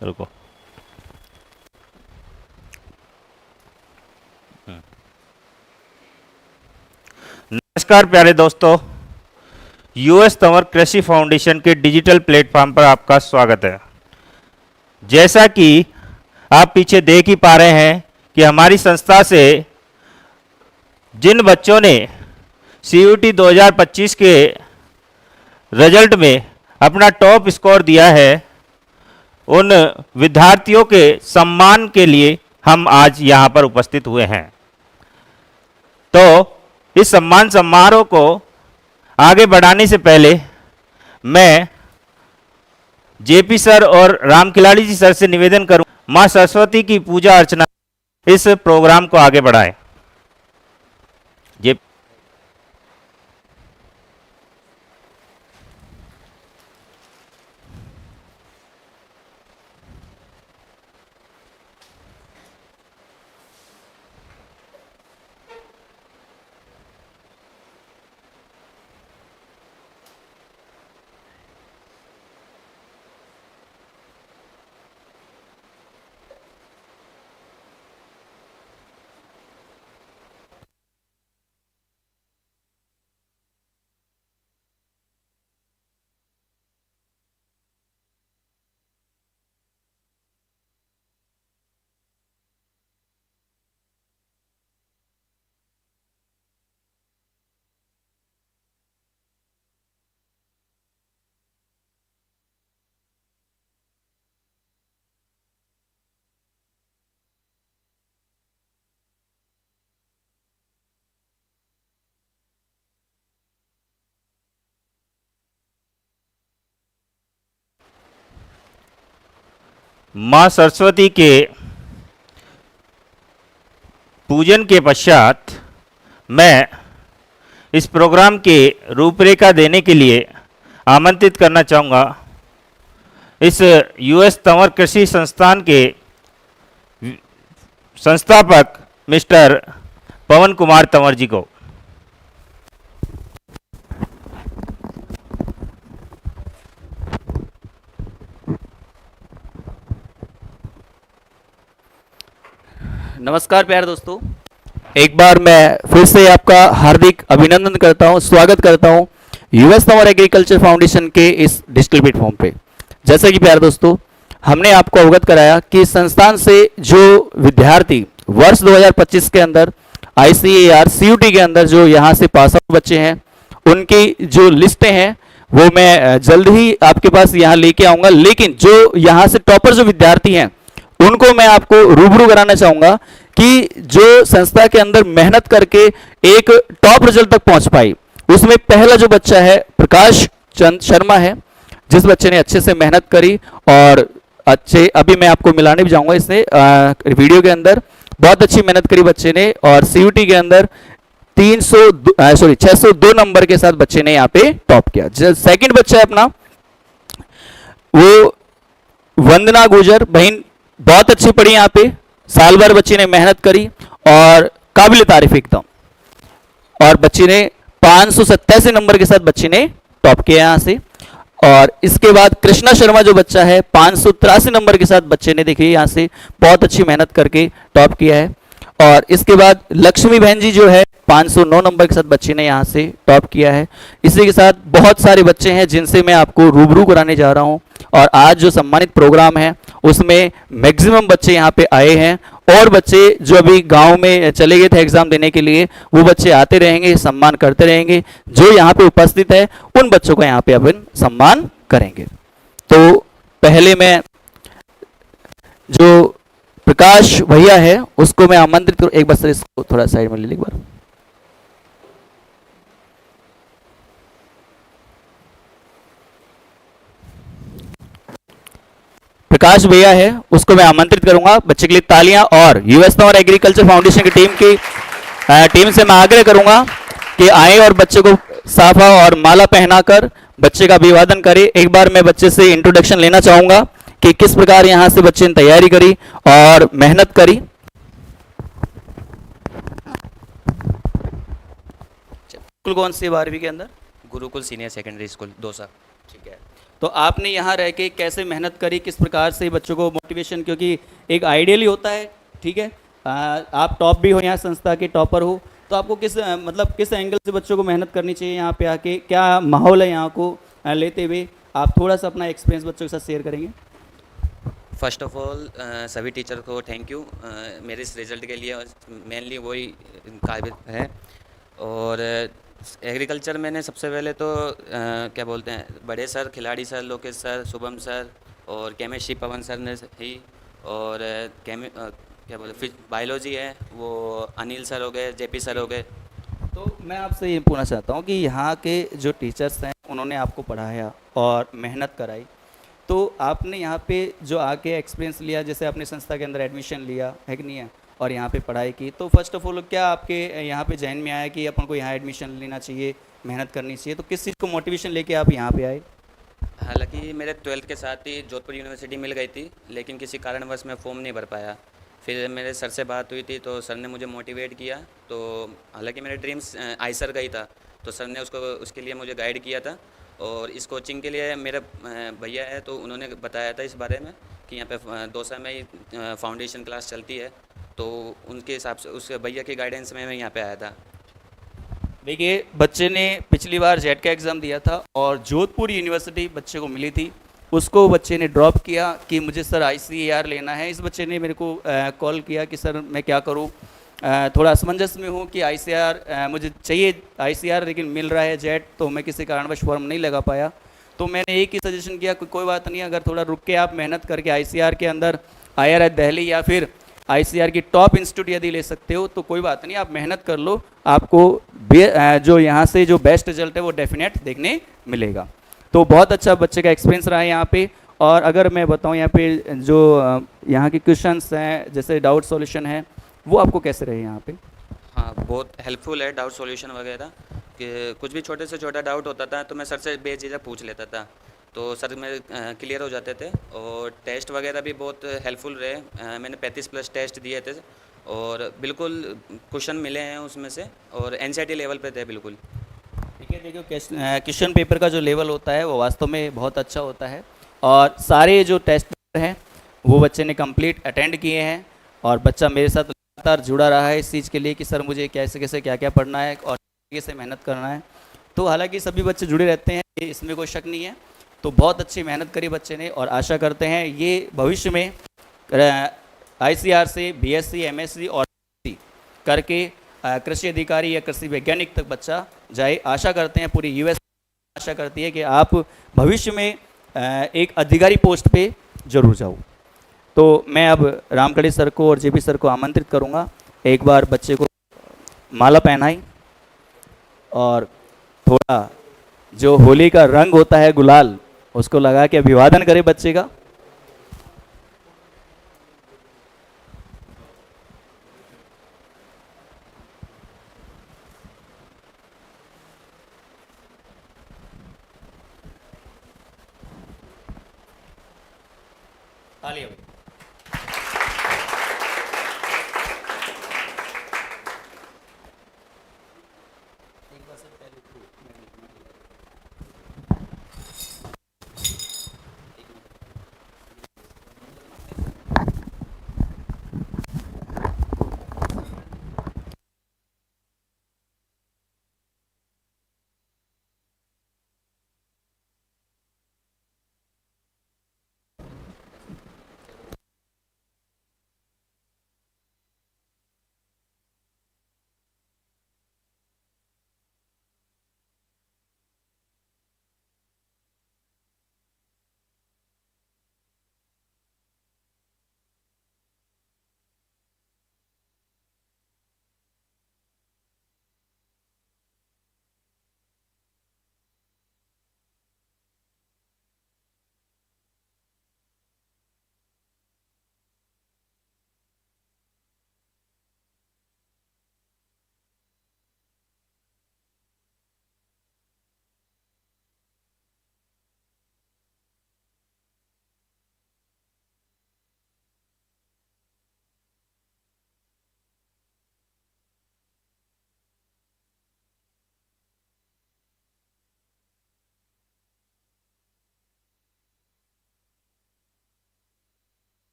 रुको। नमस्कार प्यारे दोस्तों, यूएस तंवर कृषि फाउंडेशन के डिजिटल प्लेटफॉर्म पर आपका स्वागत है। जैसा कि आप पीछे देख ही पा रहे हैं कि हमारी संस्था से जिन बच्चों ने सीयूटी 2025 के रिजल्ट में अपना टॉप स्कोर दिया है, उन विद्यार्थियों के सम्मान के लिए हम आज यहाँ पर उपस्थित हुए हैं। तो इस सम्मान समारोह को आगे बढ़ाने से पहले मैं जेपी सर और राम खिलाड़ी जी सर से निवेदन करूं, मां सरस्वती की पूजा अर्चना इस प्रोग्राम को आगे बढ़ाएं। जे मां सरस्वती के पूजन के पश्चात मैं इस प्रोग्राम के रूपरेखा देने के लिए आमंत्रित करना चाहूँगा इस यूएस तंवर कृषि संस्थान के संस्थापक मिस्टर पवन कुमार तंवर जी को। नमस्कार प्यारे दोस्तों, एक बार मैं फिर से आपका हार्दिक अभिनंदन करता हूं, स्वागत करता हूं यूएस तंवर एग्रीकल्चर फाउंडेशन के इस डिजिटल प्लेटफॉर्म पे। जैसा कि प्यारे दोस्तों, हमने आपको अवगत कराया कि संस्थान से जो विद्यार्थी वर्ष 2025 के अंदर आईसीएआर सीयूटी के अंदर जो यहाँ से पास आउट बच्चे हैं, उनकी जो लिस्टें हैं वो मैं जल्द ही आपके पास यहाँ लेके आऊँगा। लेकिन जो यहाँ से टॉपर जो विद्यार्थी हैं उनको मैं आपको रूबरू कराना चाहूंगा कि जो संस्था के अंदर मेहनत करके एक टॉप रिजल्ट तक पहुंच पाई, उसमें पहला जो बच्चा है प्रकाश चंद शर्मा है, जिस बच्चे ने अच्छे से मेहनत करी और अच्छे, अभी मैं आपको मिलाने भी जाऊंगा इसने वीडियो के अंदर, बहुत अच्छी मेहनत करी बच्चे ने और सीयूटी के अंदर 602 नंबर के साथ बच्चे ने यहाँ पे टॉप किया। सेकंड बच्चा है अपना वो वंदना गुजर बहन, बहुत अच्छी पढ़ी यहाँ पे, साल भर बच्ची ने मेहनत करी और काबिल तारीफ एकदम, और बच्ची ने 587 नंबर के साथ बच्ची ने टॉप किया यहाँ से। और इसके बाद कृष्णा शर्मा जो बच्चा है 583 नंबर के साथ बच्चे ने देखिए यहाँ से बहुत अच्छी मेहनत करके टॉप किया है। और इसके बाद लक्ष्मी बहन जी जो है 509 नंबर के साथ बच्चे ने यहाँ से टॉप किया है। इसी के साथ बहुत सारे बच्चे हैं जिनसे मैं आपको रूबरू कराने जा रहा हूँ। और आज जो सम्मानित प्रोग्राम है उसमें मैक्सिमम बच्चे यहाँ पे आए हैं, और बच्चे जो अभी गांव में चले गए थे एग्जाम देने के लिए वो बच्चे आते रहेंगे, सम्मान करते रहेंगे। जो यहाँ पे उपस्थित है उन बच्चों को यहाँ पे अपन सम्मान करेंगे। तो पहले मैं जो प्रकाश भैया है उसको मैं आमंत्रित करूं, एक बार सर इसको थोड़ा साइड में ले लीजिए एक बार। प्रकाश भैया है उसको मैं आमंत्रित करूंगा। बच्चे के लिए तालियां, और यूएस तंवर एग्रीकल्चर फाउंडेशन की टीम से मैं आग्रह करूंगा कि आए और बच्चे को साफा और माला पहनाकर बच्चे का अभिवादन करें। एक बार मैं बच्चे से इंट्रोडक्शन लेना चाहूंगा कि किस प्रकार यहां से बच्चे ने तैयारी करी और मेहनत करी। स्कूल कौन सी 12वीं के अंदर? Gurukul senior secondary school Dausa. ठीक है। तो आपने यहाँ रह के कैसे मेहनत करी, किस प्रकार से बच्चों को मोटिवेशन, क्योंकि एक आइडियली होता है, ठीक है, आप टॉप भी हो, यहाँ संस्था के टॉपर हो, तो आपको किस मतलब किस एंगल से बच्चों को मेहनत करनी चाहिए यहाँ पे आके, क्या माहौल है यहाँ को लेते हुए, आप थोड़ा सा अपना एक्सपीरियंस बच्चों के साथ शेयर करेंगे। फर्स्ट ऑफ ऑल सभी टीचर को थैंक यू मेरे इस रिज़ल्ट के लिए, मेनली वही काबिल है। और एग्रीकल्चर मैंने सबसे पहले तो क्या बोलते हैं, बड़े सर, खिलाड़ी sir, Lokesh sir, Shubham sir और केमिस्ट्री पवन सर ने ही, और क्या बोलते फिर बायोलॉजी है वो अनिल सर हो गए, जेपी सर हो गए। तो मैं आपसे ये पूछना चाहता हूँ कि यहाँ के जो टीचर्स हैं उन्होंने आपको पढ़ाया और मेहनत कराई, तो आपने यहाँ पे जो आके एक्सपीरियंस लिया, जैसे आपने संस्था के अंदर एडमिशन लिया है कि नहीं है, और यहाँ पे पढ़ाई की, तो फर्स्ट ऑफ ऑल क्या आपके यहाँ पे जहन में आया कि अपन को यहाँ एडमिशन लेना चाहिए, मेहनत करनी चाहिए, तो किस चीज़ को मोटिवेशन लेके आप यहाँ पे आए। हालांकि मेरे 12th के साथ ही जोधपुर यूनिवर्सिटी मिल गई थी, लेकिन किसी कारणवश मैं फॉर्म नहीं भर पाया। फिर मेरे सर से बात हुई थी तो सर ने मुझे मोटिवेट किया। तो हालांकि मेरे ड्रीम्स आईसर का ही था, तो सर ने उसके लिए मुझे गाइड किया था। और इस कोचिंग के लिए मेरा भैया है, तो उन्होंने बताया था इस बारे में कि यहाँ पे दौसा में ही फाउंडेशन क्लास चलती है, तो उनके हिसाब से उस भैया की गाइडेंस में मैं यहाँ पे आया था। देखिए, बच्चे ने पिछली बार जेट का एग्ज़ाम दिया था और जोधपुर यूनिवर्सिटी बच्चे को मिली थी, उसको बच्चे ने ड्रॉप किया कि मुझे सर आईसीएआर लेना है। इस बच्चे ने मेरे को कॉल किया कि सर मैं क्या करूं, थोड़ा असमंजस में हूं कि आईसीएआर मुझे चाहिए, आईसीएआर लेकिन मिल रहा है जेट, तो मैं किसी कारणवश फॉर्म नहीं लगा पाया। तो मैंने एक ही सजेशन किया कि कोई बात नहीं, अगर थोड़ा रुक के आप मेहनत करके आईसीएआर के अंदर आईआर दिल्ली या फिर आईसीआर की टॉप इंस्टीट्यूट यदि ले सकते हो तो कोई बात नहीं, आप मेहनत कर लो, आपको जो यहाँ से जो बेस्ट रिजल्ट है वो डेफिनेट देखने मिलेगा। तो बहुत अच्छा बच्चे का एक्सपीरियंस रहा है यहाँ पे। और अगर मैं बताऊँ यहाँ पे जो यहाँ के क्वेश्चंस हैं, जैसे डाउट सॉल्यूशन है, वो आपको कैसे रहे यहाँ पे। हाँ, बहुत हेल्पफुल है डाउट सॉल्यूशन वगैरह, कि कुछ भी छोटे से छोटा डाउट होता था तो मैं सर से बेझिझक पूछ लेता था, तो सर मेरे क्लियर हो जाते थे। और टेस्ट वगैरह भी बहुत हेल्पफुल रहे, मैंने 35+ टेस्ट दिए थे और बिल्कुल क्वेश्चन मिले हैं उसमें से, और एनसीईआरटी लेवल पे थे बिल्कुल। ठीक है, देखो क्वेश्चन पेपर का जो लेवल होता है वो वास्तव में बहुत अच्छा होता है, और सारे जो टेस्ट पेपर हैं वो बच्चे ने कंप्लीट अटेंड किए हैं, और बच्चा मेरे साथ लगातार जुड़ा रहा है इस चीज़ के लिए कि सर मुझे कैसे कैसे क्या क्या पढ़ना है और कैसे मेहनत करना है। तो हालांकि सभी बच्चे जुड़े रहते हैं, इसमें कोई शक नहीं है। तो बहुत अच्छी मेहनत करी बच्चे ने, और आशा करते हैं ये भविष्य में आईसीआर से बीएससी, एमएससी और करके कृषि अधिकारी या कृषि वैज्ञानिक तक बच्चा जाए। आशा करते हैं, पूरी यूएस आशा करती है कि आप भविष्य में एक अधिकारी पोस्ट पे जरूर जाओ। तो मैं अब रामकड़ी सर को और जेपी सर को आमंत्रित करूंगा, एक बार बच्चे को माला पहनाई और थोड़ा जो होली का रंग होता है गुलाल, उसको लगा के अभिवादन करे बच्चे का। तालियां।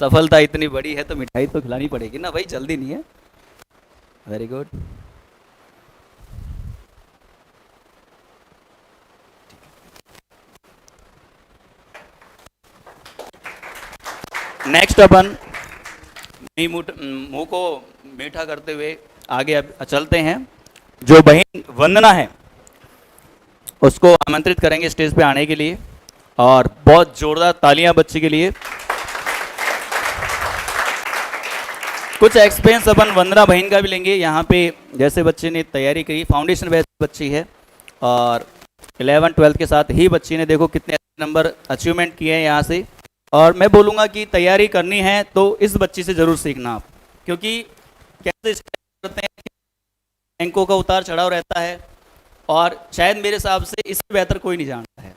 सफलता इतनी बड़ी है तो मिठाई तो खिलानी पड़ेगी ना भाई, जल्दी नहीं है। Very good. नेक्स्ट अपन मुंह को मीठा करते हुए आगे अब चलते हैं। जो बहन वंदना है उसको आमंत्रित करेंगे स्टेज पे आने के लिए, और बहुत जोरदार तालियां बच्ची के लिए। कुछ एक्सपीरियंस अपन वंदना बहन का भी लेंगे। यहाँ पे जैसे बच्चे ने तैयारी करी, फाउंडेशन बेस्ड बच्ची है, और 11th-12th के साथ ही बच्ची ने देखो कितने नंबर अचीवमेंट किए हैं यहाँ से। और मैं बोलूँगा कि तैयारी करनी है तो इस बच्ची से ज़रूर सीखना आप, क्योंकि कैसे करते हैं, बैंकों का उतार चढ़ाव रहता है, और शायद मेरे हिसाब से इससे बेहतर कोई नहीं जानता है।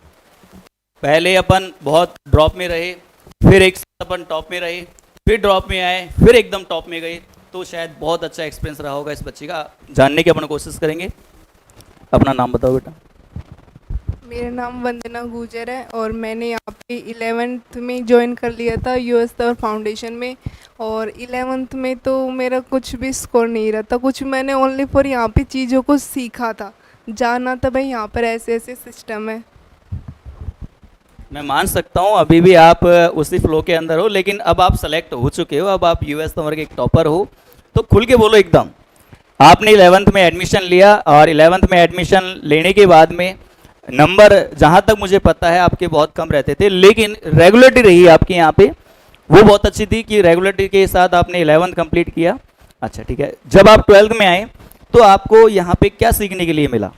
पहले अपन बहुत ड्रॉप में रहे, फिर एक साथ अपन टॉप में रहे, फिर ड्रॉप में आए, फिर एकदम टॉप में गए, तो शायद बहुत अच्छा एक्सपीरियंस रहा होगा इस बच्ची का। जानने की अपन कोशिश करेंगे। अपना नाम बताओ बेटा। मेरा नाम वंदना गुजर है और मैंने यहाँ पे 11th में ज्वाइन कर लिया था यूएस तंवर फाउंडेशन में। और 11th में तो मेरा कुछ भी स्कोर नहीं रहा था, कुछ मैंने ओनली फॉर यहाँ पे चीज़ों को सीखा था, जाना था भाई यहाँ पर ऐसे ऐसे सिस्टम है। मैं मान सकता हूँ अभी भी आप उसी फ्लो के अंदर हो, लेकिन अब आप सेलेक्ट हो चुके हो, अब आप यूएस तंवर के एक टॉपर हो, तो खुल के बोलो एकदम। आपने 11th में एडमिशन लिया, और 11th में एडमिशन लेने के बाद में नंबर जहाँ तक मुझे पता है आपके बहुत कम रहते थे, लेकिन रेगुलरिटी रही आपके यहाँ पे, वो बहुत अच्छी थी कि रेगुलरिटी के साथ आपने 11th कंप्लीट किया। अच्छा ठीक है, जब आप 12th में आए तो आपको यहाँ पे क्या सीखने के लिए मिला?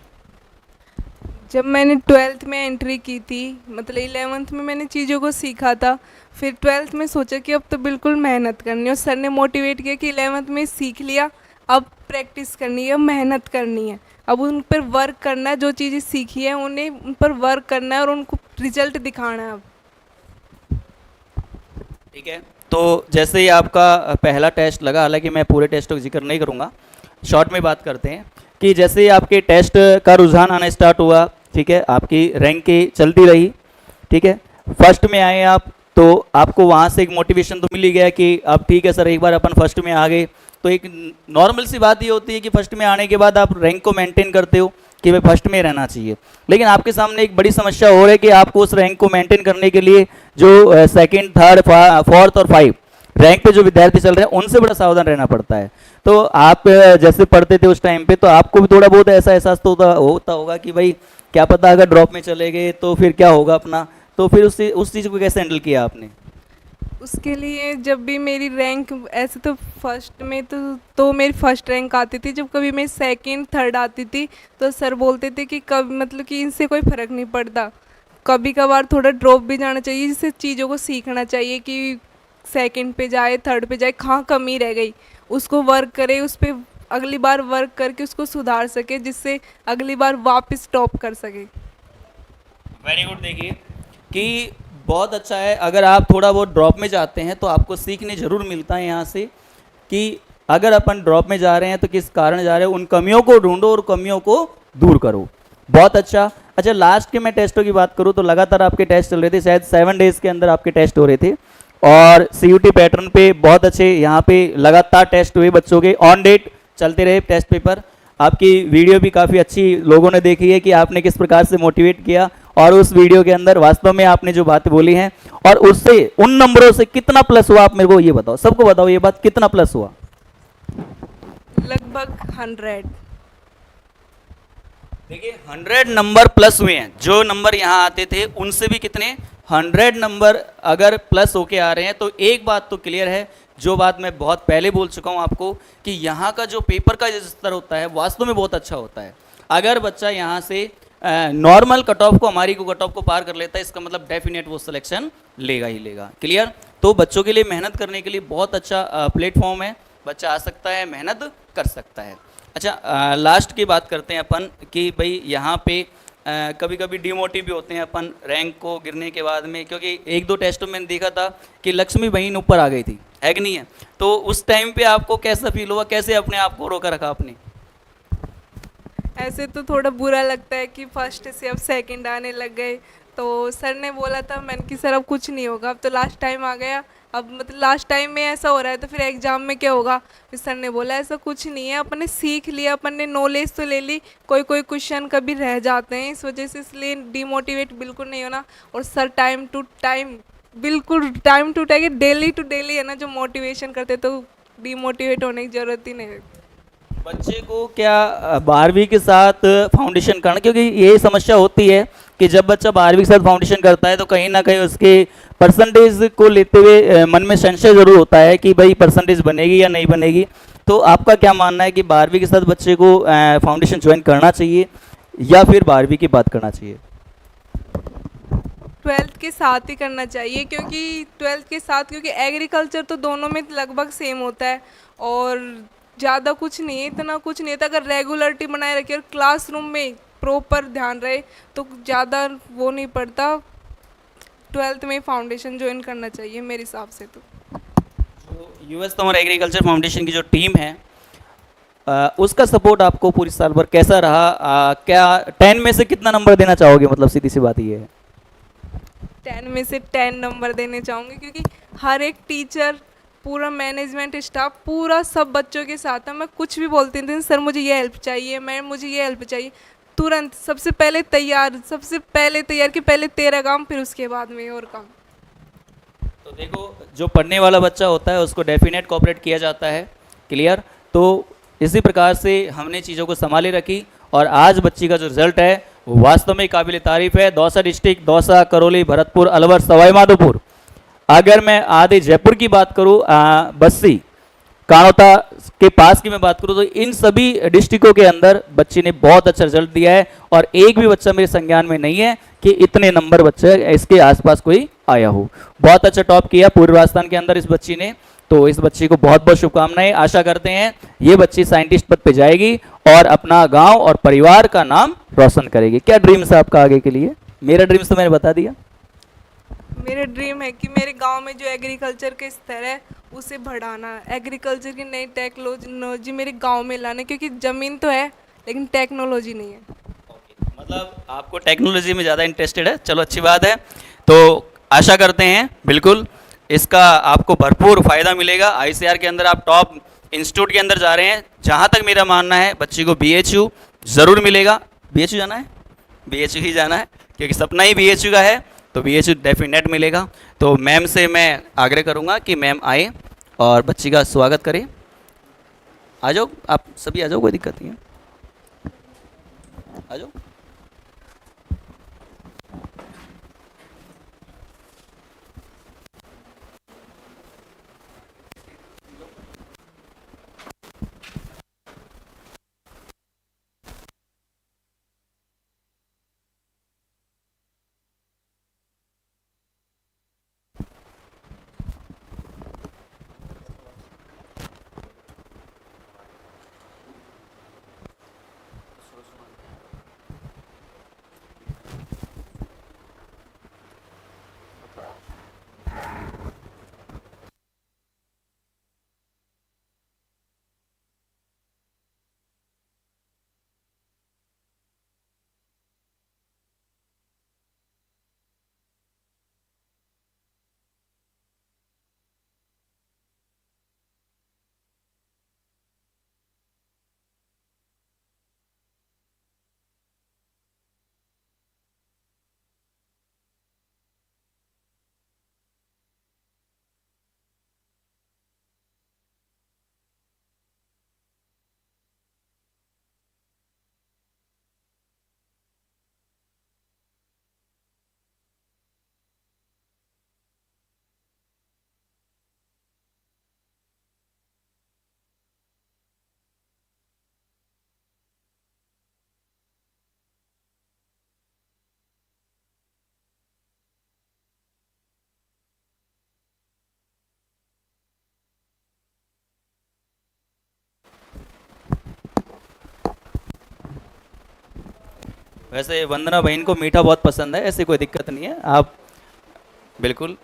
जब मैंने 12th में एंट्री की थी, मतलब 11th में मैंने चीज़ों को सीखा था, फिर 12th में सोचा कि अब तो बिल्कुल मेहनत करनी है, और सर ने मोटिवेट किया कि 11th में सीख लिया, अब प्रैक्टिस करनी है, मेहनत करनी है, अब उन पर वर्क करना है, जो चीज़ें सीखी है उन्हें उन पर वर्क करना है और उनको रिजल्ट दिखाना है अब। ठीक है, तो जैसे ही आपका पहला टेस्ट लगा, हालांकि मैं पूरे टेस्ट का जिक्र नहीं करूँगा, शॉर्ट में बात करते हैं कि जैसे ही आपके टेस्ट का रुझान आना स्टार्ट हुआ, ठीक है, आपकी रैंक की चलती रही, ठीक है, फर्स्ट में आए आप, तो आपको वहाँ से एक मोटिवेशन तो मिल ही गया कि अब ठीक है सर, एक बार अपन फर्स्ट में आ गए, तो एक नॉर्मल सी बात ये होती है कि फर्स्ट में आने के बाद आप रैंक को मेंटेन करते हो कि भाई फर्स्ट में रहना चाहिए। लेकिन आपके सामने एक बड़ी समस्या हो रही है कि आपको उस रैंक को मेंटेन करने के लिए जो सेकंड, थर्ड, फोर्थ और 5 रैंक पे जो विद्यार्थी चल रहे हैं उनसे बड़ा सावधान रहना पड़ता है। तो आप जैसे पढ़ते थे उस टाइम पे, तो आपको भी थोड़ा बहुत ऐसा एहसास तो होता होगा कि भाई क्या पता अगर ड्रॉप में चले गए तो फिर क्या होगा अपना, तो फिर उस चीज़ को कैसे हैंडल किया आपने? उसके लिए जब भी मेरी रैंक ऐसे तो फर्स्ट में तो मेरी फर्स्ट रैंक आती थी, जब कभी मेरी सेकंड, थर्ड आती थी तो सर बोलते थे कि कब मतलब कि इनसे कोई फ़र्क नहीं पड़ता, कभी कभार थोड़ा ड्रॉप भी जाना चाहिए, जिससे चीज़ों को सीखना चाहिए कि सेकंड पे जाए, थर्ड पे जाए, कहाँ कमी रह गई उसको वर्क करे, उस पर अगली बार वर्क करके उसको सुधार सके, जिससे अगली बार वापस टॉप कर सके। Very good. देखिए कि बहुत अच्छा है, अगर आप थोड़ा बहुत ड्रॉप में जाते हैं तो आपको सीखने ज़रूर मिलता है यहाँ से कि अगर अपन ड्रॉप में जा रहे हैं तो किस कारण जा रहे हैं, उन कमियों को ढूंढो और कमियों को दूर करो। बहुत अच्छा। अच्छा, लास्ट के मैं टेस्टों की बात करूँ तो लगातार आपके टेस्ट चल रहे थे, शायद 7 डेज़ के अंदर आपके टेस्ट हो रहे थे, और CUT पैटर्न पे बहुत अच्छे यहाँ पे लगातार टेस्ट हुए बच्चों के, ऑन डेट चलते रहे टेस्ट पेपर। आपकी वीडियो भी काफ़ी अच्छी लोगों ने देखी है कि आपने किस प्रकार से मोटिवेट किया, और उस वीडियो के अंदर वास्तव में आपने जो बातें बोली हैं और उससे उन नंबरों से कितना प्लस हुआ आप मेरे को ये बताओ, सबको बताओ ये बात, कितना प्लस हुआ? लगभग 100। देखिए 100 नंबर प्लस हुए हैं, जो नंबर यहाँ आते थे उनसे भी कितने 100 नंबर अगर प्लस होके आ रहे हैं, तो एक बात तो क्लियर है, जो बात मैं बहुत पहले बोल चुका हूँ आपको कि यहाँ का जो पेपर का जो स्तर होता है वास्तव में बहुत अच्छा होता है। अगर बच्चा यहाँ से नॉर्मल कट ऑफ को, हमारी को कट ऑफ को पार कर लेता है, इसका मतलब डेफिनेट वो सिलेक्शन लेगा ही लेगा। क्लियर? तो बच्चों के लिए मेहनत करने के लिए बहुत अच्छा प्लेटफॉर्म है, बच्चा आ सकता है, मेहनत कर सकता है। अच्छा, लास्ट की बात करते हैं अपन कि भाई यहाँ पे कभी कभी डिमोटिव भी होते हैं अपन रैंक को गिरने के बाद में, क्योंकि 1-2 टेस्टों में देखा था कि लक्ष्मी बहन ऊपर आ गई थी, है कि नहीं है? तो उस टाइम पे आपको कैसा फील हुआ, कैसे अपने आप को रोका रखा आपने? ऐसे तो थोड़ा बुरा लगता है कि फर्स्ट से अब सेकंड आने लग गए, तो सर ने बोला था, मैंने कि सर अब कुछ नहीं होगा, अब तो लास्ट टाइम आ गया, अब मतलब लास्ट टाइम में ऐसा हो रहा है तो फिर एग्ज़ाम में क्या होगा? फिर सर ने बोला ऐसा कुछ नहीं है, अपन ने सीख लिया, अपन ने नॉलेज तो ले ली, कोई कोई क्वेश्चन कभी रह जाते हैं इस वजह से, इसलिए डिमोटिवेट बिल्कुल नहीं होना। और सर टाइम टू टाइम, बिल्कुल time to time, daily to daily है ना जो मोटिवेशन करते, तो डिमोटिवेट होने की ज़रूरत ही नहीं है। बच्चे को क्या 12वीं के साथ फाउंडेशन करना, क्योंकि ये समस्या होती है कि जब बच्चा 12वीं के साथ फाउंडेशन करता है तो कहीं ना कहीं उसके परसेंटेज को लेते हुए मन में संशय जरूर होता है कि भाई परसेंटेज बनेगी या नहीं बनेगी। तो आपका क्या मानना है कि 12वीं के साथ बच्चे को फाउंडेशन ज्वाइन करना चाहिए या फिर 12वीं के बाद करना चाहिए? 12th के साथ ही करना चाहिए, क्योंकि 12th के साथ, क्योंकि एग्रीकल्चर तो दोनों में लगभग सेम होता है और ज़्यादा कुछ नहीं है, इतना कुछ नहीं होता। अगर रेगुलरिटी बनाए रखे और क्लासरूम में प्रॉपर ध्यान रहे तो ज़्यादा वो नहीं पड़ता। 12th में फाउंडेशन ज्वाइन करना चाहिए मेरे हिसाब से। तो जो यूएस तंवर एग्रीकल्चर फाउंडेशन की जो टीम है उसका सपोर्ट आपको पूरी साल भर कैसा रहा? क्या 10 में से कितना नंबर देना चाहोगे? मतलब सीधी सी बात ये है। 10 में से 10 नंबर देने चाहूँगी, क्योंकि हर एक टीचर, पूरा मैनेजमेंट स्टाफ, पूरा सब बच्चों के साथ है। मैं कुछ भी बोलती थी, सर मुझे ये हेल्प चाहिए, मैम मुझे ये हेल्प चाहिए, तुरंत सबसे पहले तैयार कि पहले तेरा काम फिर उसके बाद में और काम। तो देखो, जो पढ़ने वाला बच्चा होता है उसको डेफिनेट कोऑपरेट किया जाता है। क्लियर? तो इसी प्रकार से हमने चीज़ों को संभाले रखी और आज बच्ची का जो रिजल्ट है वो वास्तव में काबिल तारीफ है। दौसा डिस्ट्रिक्ट, दौसा, करौली, भरतपुर, अलवर, सवाई माधोपुर, अगर मैं आधे जयपुर की बात करूँ, बस्सी, कानोता के पास की मैं बात करूँ, तो इन सभी डिस्ट्रिक्टों के अंदर बच्ची ने बहुत अच्छा रिजल्ट दिया है और एक भी बच्चा मेरे संज्ञान में नहीं है कि इतने नंबर बच्चे इसके आसपास कोई आया हो। बहुत अच्छा टॉप किया पूर्व राजस्थान के अंदर इस बच्ची ने। तो इस बच्ची को बहुत बहुत शुभकामनाएं। आशा करते हैं ये बच्ची साइंटिस्ट पद पे जाएगी और अपना गांव और परिवार का नाम रोशन करेगी। क्या ड्रीम्स है आपका आगे के लिए? मेरा ड्रीम्स तो मैंने बता दिया। मेरा ड्रीम है कि मेरे गांव में जो एग्रीकल्चर के स्तर है उसे बढ़ाना, एग्रीकल्चर की नई टेक्नोलॉजी मेरे गांव में लाना, क्योंकि ज़मीन तो है लेकिन टेक्नोलॉजी नहीं है। मतलब आपको टेक्नोलॉजी में ज़्यादा इंटरेस्टेड है। चलो, अच्छी बात है। तो आशा करते हैं बिल्कुल इसका आपको भरपूर फ़ायदा मिलेगा। आईसीआर के अंदर आप टॉप इंस्टीट्यूट के अंदर जा रहे हैं। जहाँ तक मेरा मानना है बच्ची को बीएचयू ज़रूर मिलेगा। बीएचयू जाना है? बीएचयू ही जाना है, क्योंकि सपना ही बीएचयू का है, तो बीएचयू डेफिनेट मिलेगा। तो मैम से मैं आग्रह करूँगा कि मैम आए और बच्ची का स्वागत करें। आ जाओ, आप सभी आ जाओ, कोई दिक्कत नहीं है, आ जाओ। वैसे वंदना बहन को मीठा बहुत पसंद है, ऐसी कोई दिक्कत नहीं है, आप बिल्कुल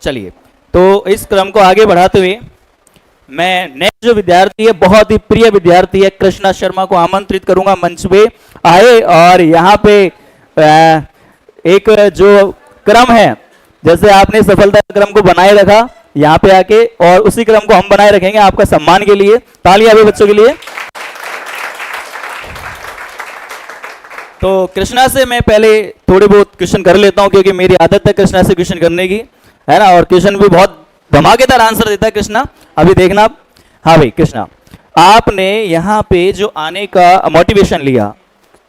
चलिए। तो इस क्रम को आगे बढ़ाते हुए मैं नेक्स्ट जो विद्यार्थी है, बहुत ही प्रिय विद्यार्थी है, कृष्णा शर्मा को आमंत्रित करूंगा मंच पे आए और यहाँ पे एक जो क्रम है जैसे आपने सफलता क्रम को बनाए रखा यहाँ पे आके, और उसी क्रम को हम बनाए रखेंगे आपका सम्मान के लिए। तालियां भी बच्चों के लिए। तो कृष्णा से मैं पहले थोड़े बहुत क्वेश्चन कर लेता हूं, क्योंकि मेरी आदत है कृष्णा से क्वेश्चन करने की, है ना, और क्वेश्चन भी बहुत धमाकेदार आंसर देता है कृष्णा। अभी देखना आप। हाँ भाई कृष्णा, आपने यहाँ पे जो आने का मोटिवेशन लिया,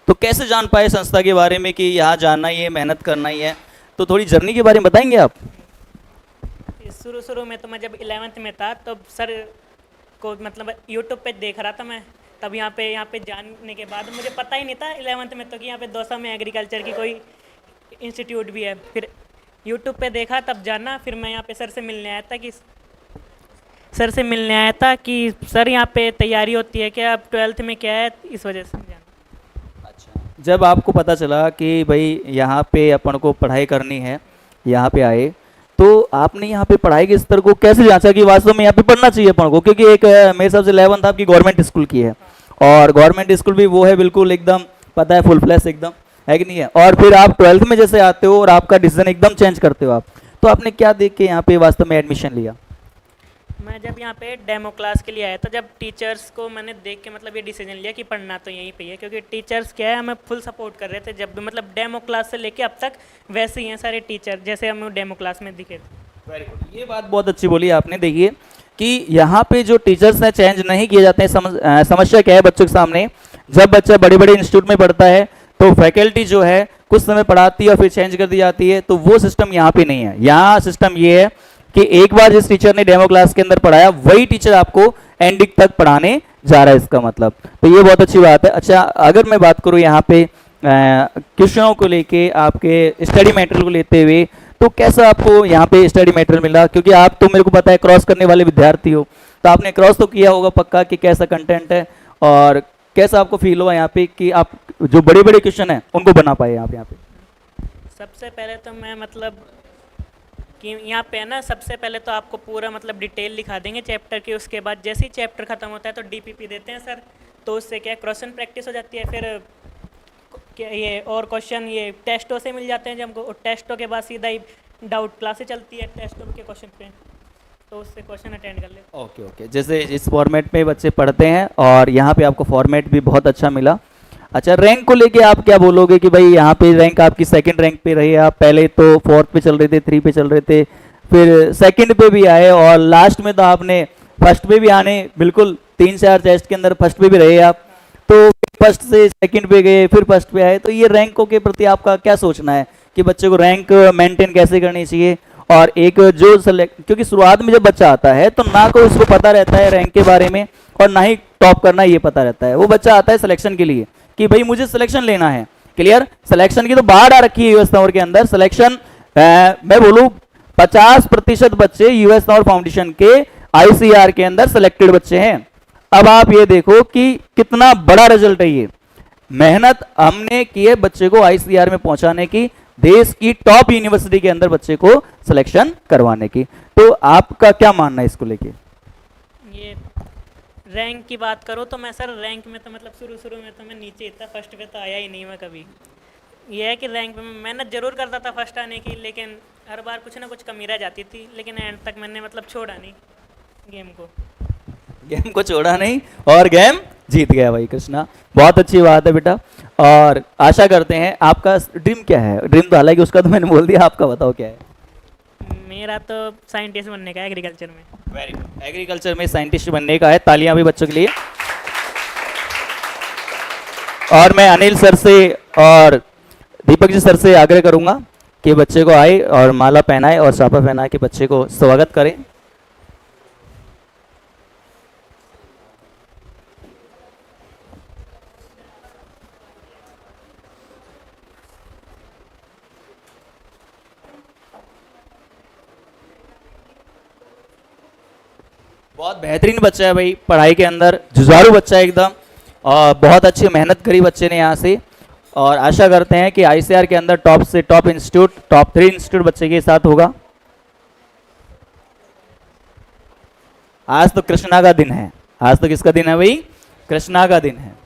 तो कैसे जान पाए संस्था के बारे में कि यहाँ जाना ही है, मेहनत करना ही है? तो थोड़ी जर्नी के बारे में बताएंगे आप? शुरू में तो मैं जब 11th में था तब सर को मतलब यूट्यूब पे देख रहा था मैं, तब यहाँ पे जानने के बाद मुझे पता ही नहीं था 11th में तो कि यहाँ पे दौसा में एग्रीकल्चर की कोई इंस्टीट्यूट भी है। फिर यूट्यूब पे देखा तब जाना, फिर मैं यहाँ पे सर से मिलने आया था कि सर यहाँ पे तैयारी होती है क्या, अब 12th में क्या है, इस वजह से जाना। अच्छा, जब आपको पता चला कि भाई यहाँ पे अपन को पढ़ाई करनी है, यहाँ पे आए, तो आपने यहाँ पे पढ़ाई के स्तर को कैसे जांचा कि वास्तव में यहाँ पे पढ़ना चाहिए अपन को? क्योंकि एक मेरे हिसाब से 11th आपकी गवर्नमेंट स्कूल की है, और गवर्नमेंट स्कूल भी वो है बिल्कुल एकदम पता है, फुल फ्लैश एकदम, है कि नहीं है? और फिर आप 12th में जैसे आते हो और आपका डिसीजन एकदम चेंज करते हो आप, तो आपने क्या देख के यहाँ पे वास्तव में एडमिशन लिया? मैं जब यहाँ पे डेमो क्लास के लिए आया था, जब टीचर्स को मैंने देख के मतलब ये डिसीजन लिया कि पढ़ना तो यहीं पे ही है, क्योंकि टीचर्स क्या है हमें फुल सपोर्ट कर रहे थे, जब भी मतलब डेमो क्लास से लेके अब तक वैसे ही हैं सारे टीचर जैसे हमें डेमो क्लास में दिखे थे। वेरी गुड, ये बात बहुत अच्छी बोली आपने। देखिए कि यहाँ पे जो टीचर्स हैं चेंज नहीं किए जाते हैं। समस्या क्या है बच्चों के सामने, जब बच्चा बड़े बड़े इंस्टीट्यूट में पढ़ता है तो फैकल्टी जो है कुछ समय पढ़ाती है और फिर चेंज कर दी जाती है, तो वो सिस्टम यहाँ पे नहीं है। यहाँ सिस्टम ये है कि एक बार जिस टीचर ने डेमो क्लास के अंदर पढ़ाया वही टीचर आपको एंडिंग तक पढ़ाने जा रहा है, इसका मतलब, तो ये बहुत अच्छी बात है। अच्छा, अगर मैं बात करूँ यहाँ पे क्वेश्चनों को लेके, आपके स्टडी मटेरियल को लेते हुए, तो कैसा आपको यहाँ पे स्टडी मटेरियल मिला? क्योंकि आप तो मेरे को पता है क्रॉस करने वाले विद्यार्थी हो, तो आपने क्रॉस तो किया होगा पक्का कि कैसा कंटेंट है, और कैसा आपको फील हुआ यहाँ पे कि आप जो बड़े बड़े क्वेश्चन हैं उनको बना पाए आप यहाँ पे? सबसे पहले तो मैं मतलब कि यहाँ पे है ना, सबसे पहले तो आपको पूरा मतलब डिटेल लिखा देंगे चैप्टर की, उसके बाद जैसे ही चैप्टर खत्म होता है तो डीपीपी देते हैं सर, तो उससे क्या क्वेश्चन प्रैक्टिस हो जाती है। फिर क्या ये और क्वेश्चन ये टेस्टों से मिल जाते हैं जब हमको, टेस्टों के बाद सीधा ही डाउट क्लासेस चलती है टेस्टों के क्वेश्चन पे, तो उससे क्वेश्चन अटेंड कर लेते हैं। ओके ओके, जैसे इस फॉर्मेट में बच्चे पढ़ते हैं और यहाँ पे आपको फॉर्मेट भी बहुत अच्छा मिला। अच्छा, रैंक को लेके आप क्या बोलोगे कि भाई यहाँ पे रैंक आपकी सेकंड रैंक पे रही है? आप पहले तो 4th पे चल रहे थे, 3 पे चल रहे थे, फिर सेकंड पे भी आए, और लास्ट में तो आपने फर्स्ट पे भी आने, बिल्कुल 3-4 टेस्ट के अंदर फर्स्ट पे भी रहे आप, तो फर्स्ट से सेकंड पे गए, फिर फर्स्ट पे आए। तो ये रैंकों के प्रति आपका क्या सोचना है कि बच्चे को रैंक मेंटेन कैसे करनी चाहिए? और एक जो सेलेक्ट, क्योंकि शुरुआत में जब बच्चा आता है तो ना कोई उसको पता रहता है रैंक के बारे में, और ना ही टॉप करना ये पता रहता है। वो बच्चा आता है सिलेक्शन के लिए कि भाई मुझे सिलेक्शन लेना है, क्लियर। सिलेक्शन की तो बाढ़ आ रखी है यूएस तंवर के अंदर। सिलेक्शन मैं बोलूँ 50% बच्चे यूएस तंवर फाउंडेशन के आईसीआर के अंदर सिलेक्टेड बच्चे हैं। अब आप ये देखो कि कितना बड़ा रिजल्ट है ये। मेहनत हमने की है बच्चे को आईसीआर में पहुंचाने की, देश की टॉप यूनिवर्सिटी के अंदर बच्चे को सिलेक्शन करवाने की। तो आपका क्या मानना है इसको लेके? ये रैंक की बात करो तो मैं सर रैंक में तो मतलब शुरू में तो मैं नीचे ही था, फर्स्ट पे तो आया ही नहीं मैं कभी। ये है कि रैंक में मेहनत जरूर करता था फर्स्ट आने की, लेकिन हर बार कुछ ना कुछ कमी रह जाती थी, लेकिन एंड तक मैंने मतलब छोड़ा नहीं गेम को छोड़ा नहीं और गेम जीत गया भाई कृष्णा। बहुत अच्छी बात है बेटा, और आशा करते हैं आपका ड्रीम क्या है? ड्रीम तो हालांकि उसका तो मैंने बोल दिया, आपका बताओ क्या है? मेरा तो साइंटिस्ट बनने का है एग्रीकल्चर में। वेरी गुड, एग्रीकल्चर में साइंटिस्ट बनने का है। तालियां भी बच्चों के लिए। और मैं अनिल सर से और दीपक जी सर से आग्रह करूंगा कि बच्चे को आए और माला पहनाए और साफा पहना के बच्चे को स्वागत करें। बहुत बेहतरीन बच्चा है भाई, पढ़ाई के अंदर जुझारू बच्चा है एकदम, और बहुत अच्छी मेहनत करी बच्चे ने यहाँ से। और आशा करते हैं कि आईसीआर के अंदर टॉप से टॉप इंस्टीट्यूट, टॉप 3 इंस्टीट्यूट बच्चे के साथ होगा। आज तो कृष्णा का दिन है। आज तो किसका दिन है भाई? कृष्णा का दिन है।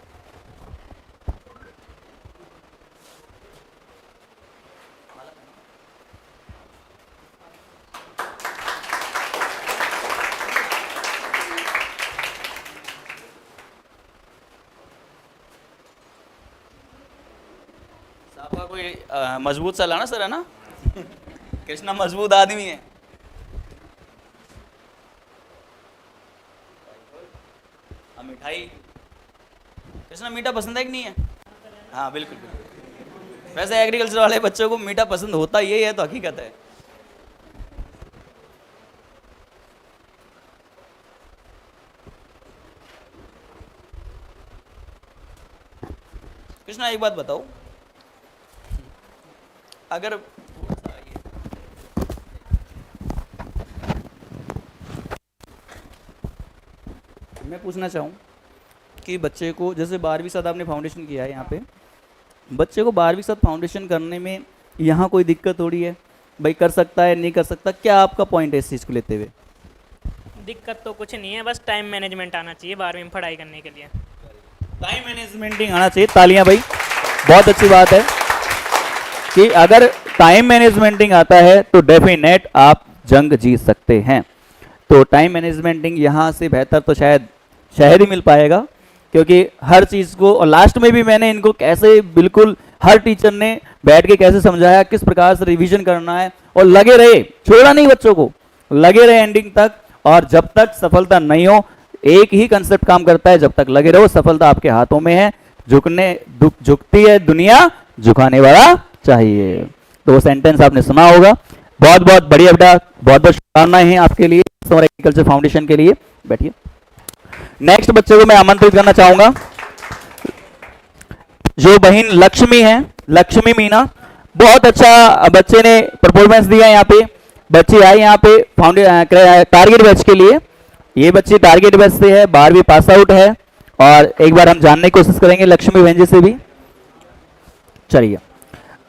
आपका कोई मजबूत सालाना सर है ना? कृष्णा मजबूत आदमी है। मिठाई कृष्णा मीठा पसंद है कि नहीं है? हाँ बिल्कुल बिल्कुल। वैसे एग्रीकल्चर वाले बच्चों को मीठा पसंद होता यही है, तो हकीकत है। कृष्णा एक बात बताओ, अगर मैं पूछना चाहूँ कि बच्चे को जैसे 12वीं साथ आपने फाउंडेशन किया है यहाँ पे, बच्चे को 12वीं साथ फाउंडेशन करने में यहाँ कोई दिक्कत हो रही है? भाई कर सकता है नहीं कर सकता, क्या आपका पॉइंट है इस चीज़ को लेते हुए? दिक्कत तो कुछ नहीं है, बस टाइम मैनेजमेंट आना चाहिए 12वीं में पढ़ाई करने के लिए। टाइम मैनेजमेंटिंग आना चाहिए। तालियां भाई, बहुत अच्छी बात है कि अगर टाइम मैनेजमेंटिंग आता है तो डेफिनेट आप जंग जीत सकते हैं। तो टाइम मैनेजमेंटिंग यहाँ से बेहतर तो शायद ही मिल पाएगा, क्योंकि हर चीज़ को, और लास्ट में भी मैंने इनको कैसे बिल्कुल हर टीचर ने बैठ के कैसे समझाया किस प्रकार से रिवीजन करना है, और लगे रहे, छोड़ा नहीं बच्चों को, लगे रहे एंडिंग तक। और जब तक सफलता नहीं हो, एक ही कंसेप्ट काम करता है, जब तक लगे रहो सफलता आपके हाथों में है। झुकती है दुनिया, झुकाने वाला चाहिए। तो वो सेंटेंस आपने सुना होगा। बहुत बहुत बढ़िया बेटा, बहुत बहुत शुभकामनाएं हैं आपके लिए, समर एग्रीकल्चर फाउंडेशन के लिए। बैठिए। नेक्स्ट बच्चे को मैं आमंत्रित करना चाहूंगा, जो बहन लक्ष्मी है, लक्ष्मी मीना। बहुत अच्छा बच्चे ने परफॉर्मेंस दिया यहाँ पे। बच्ची आई यहाँ पे टारगेट बैच के लिए। ये बच्ची टारगेट बैच से है, 12वीं पास आउट है। और एक बार हम जानने की कोशिश करेंगे लक्ष्मी बहन जी से भी। चलिए,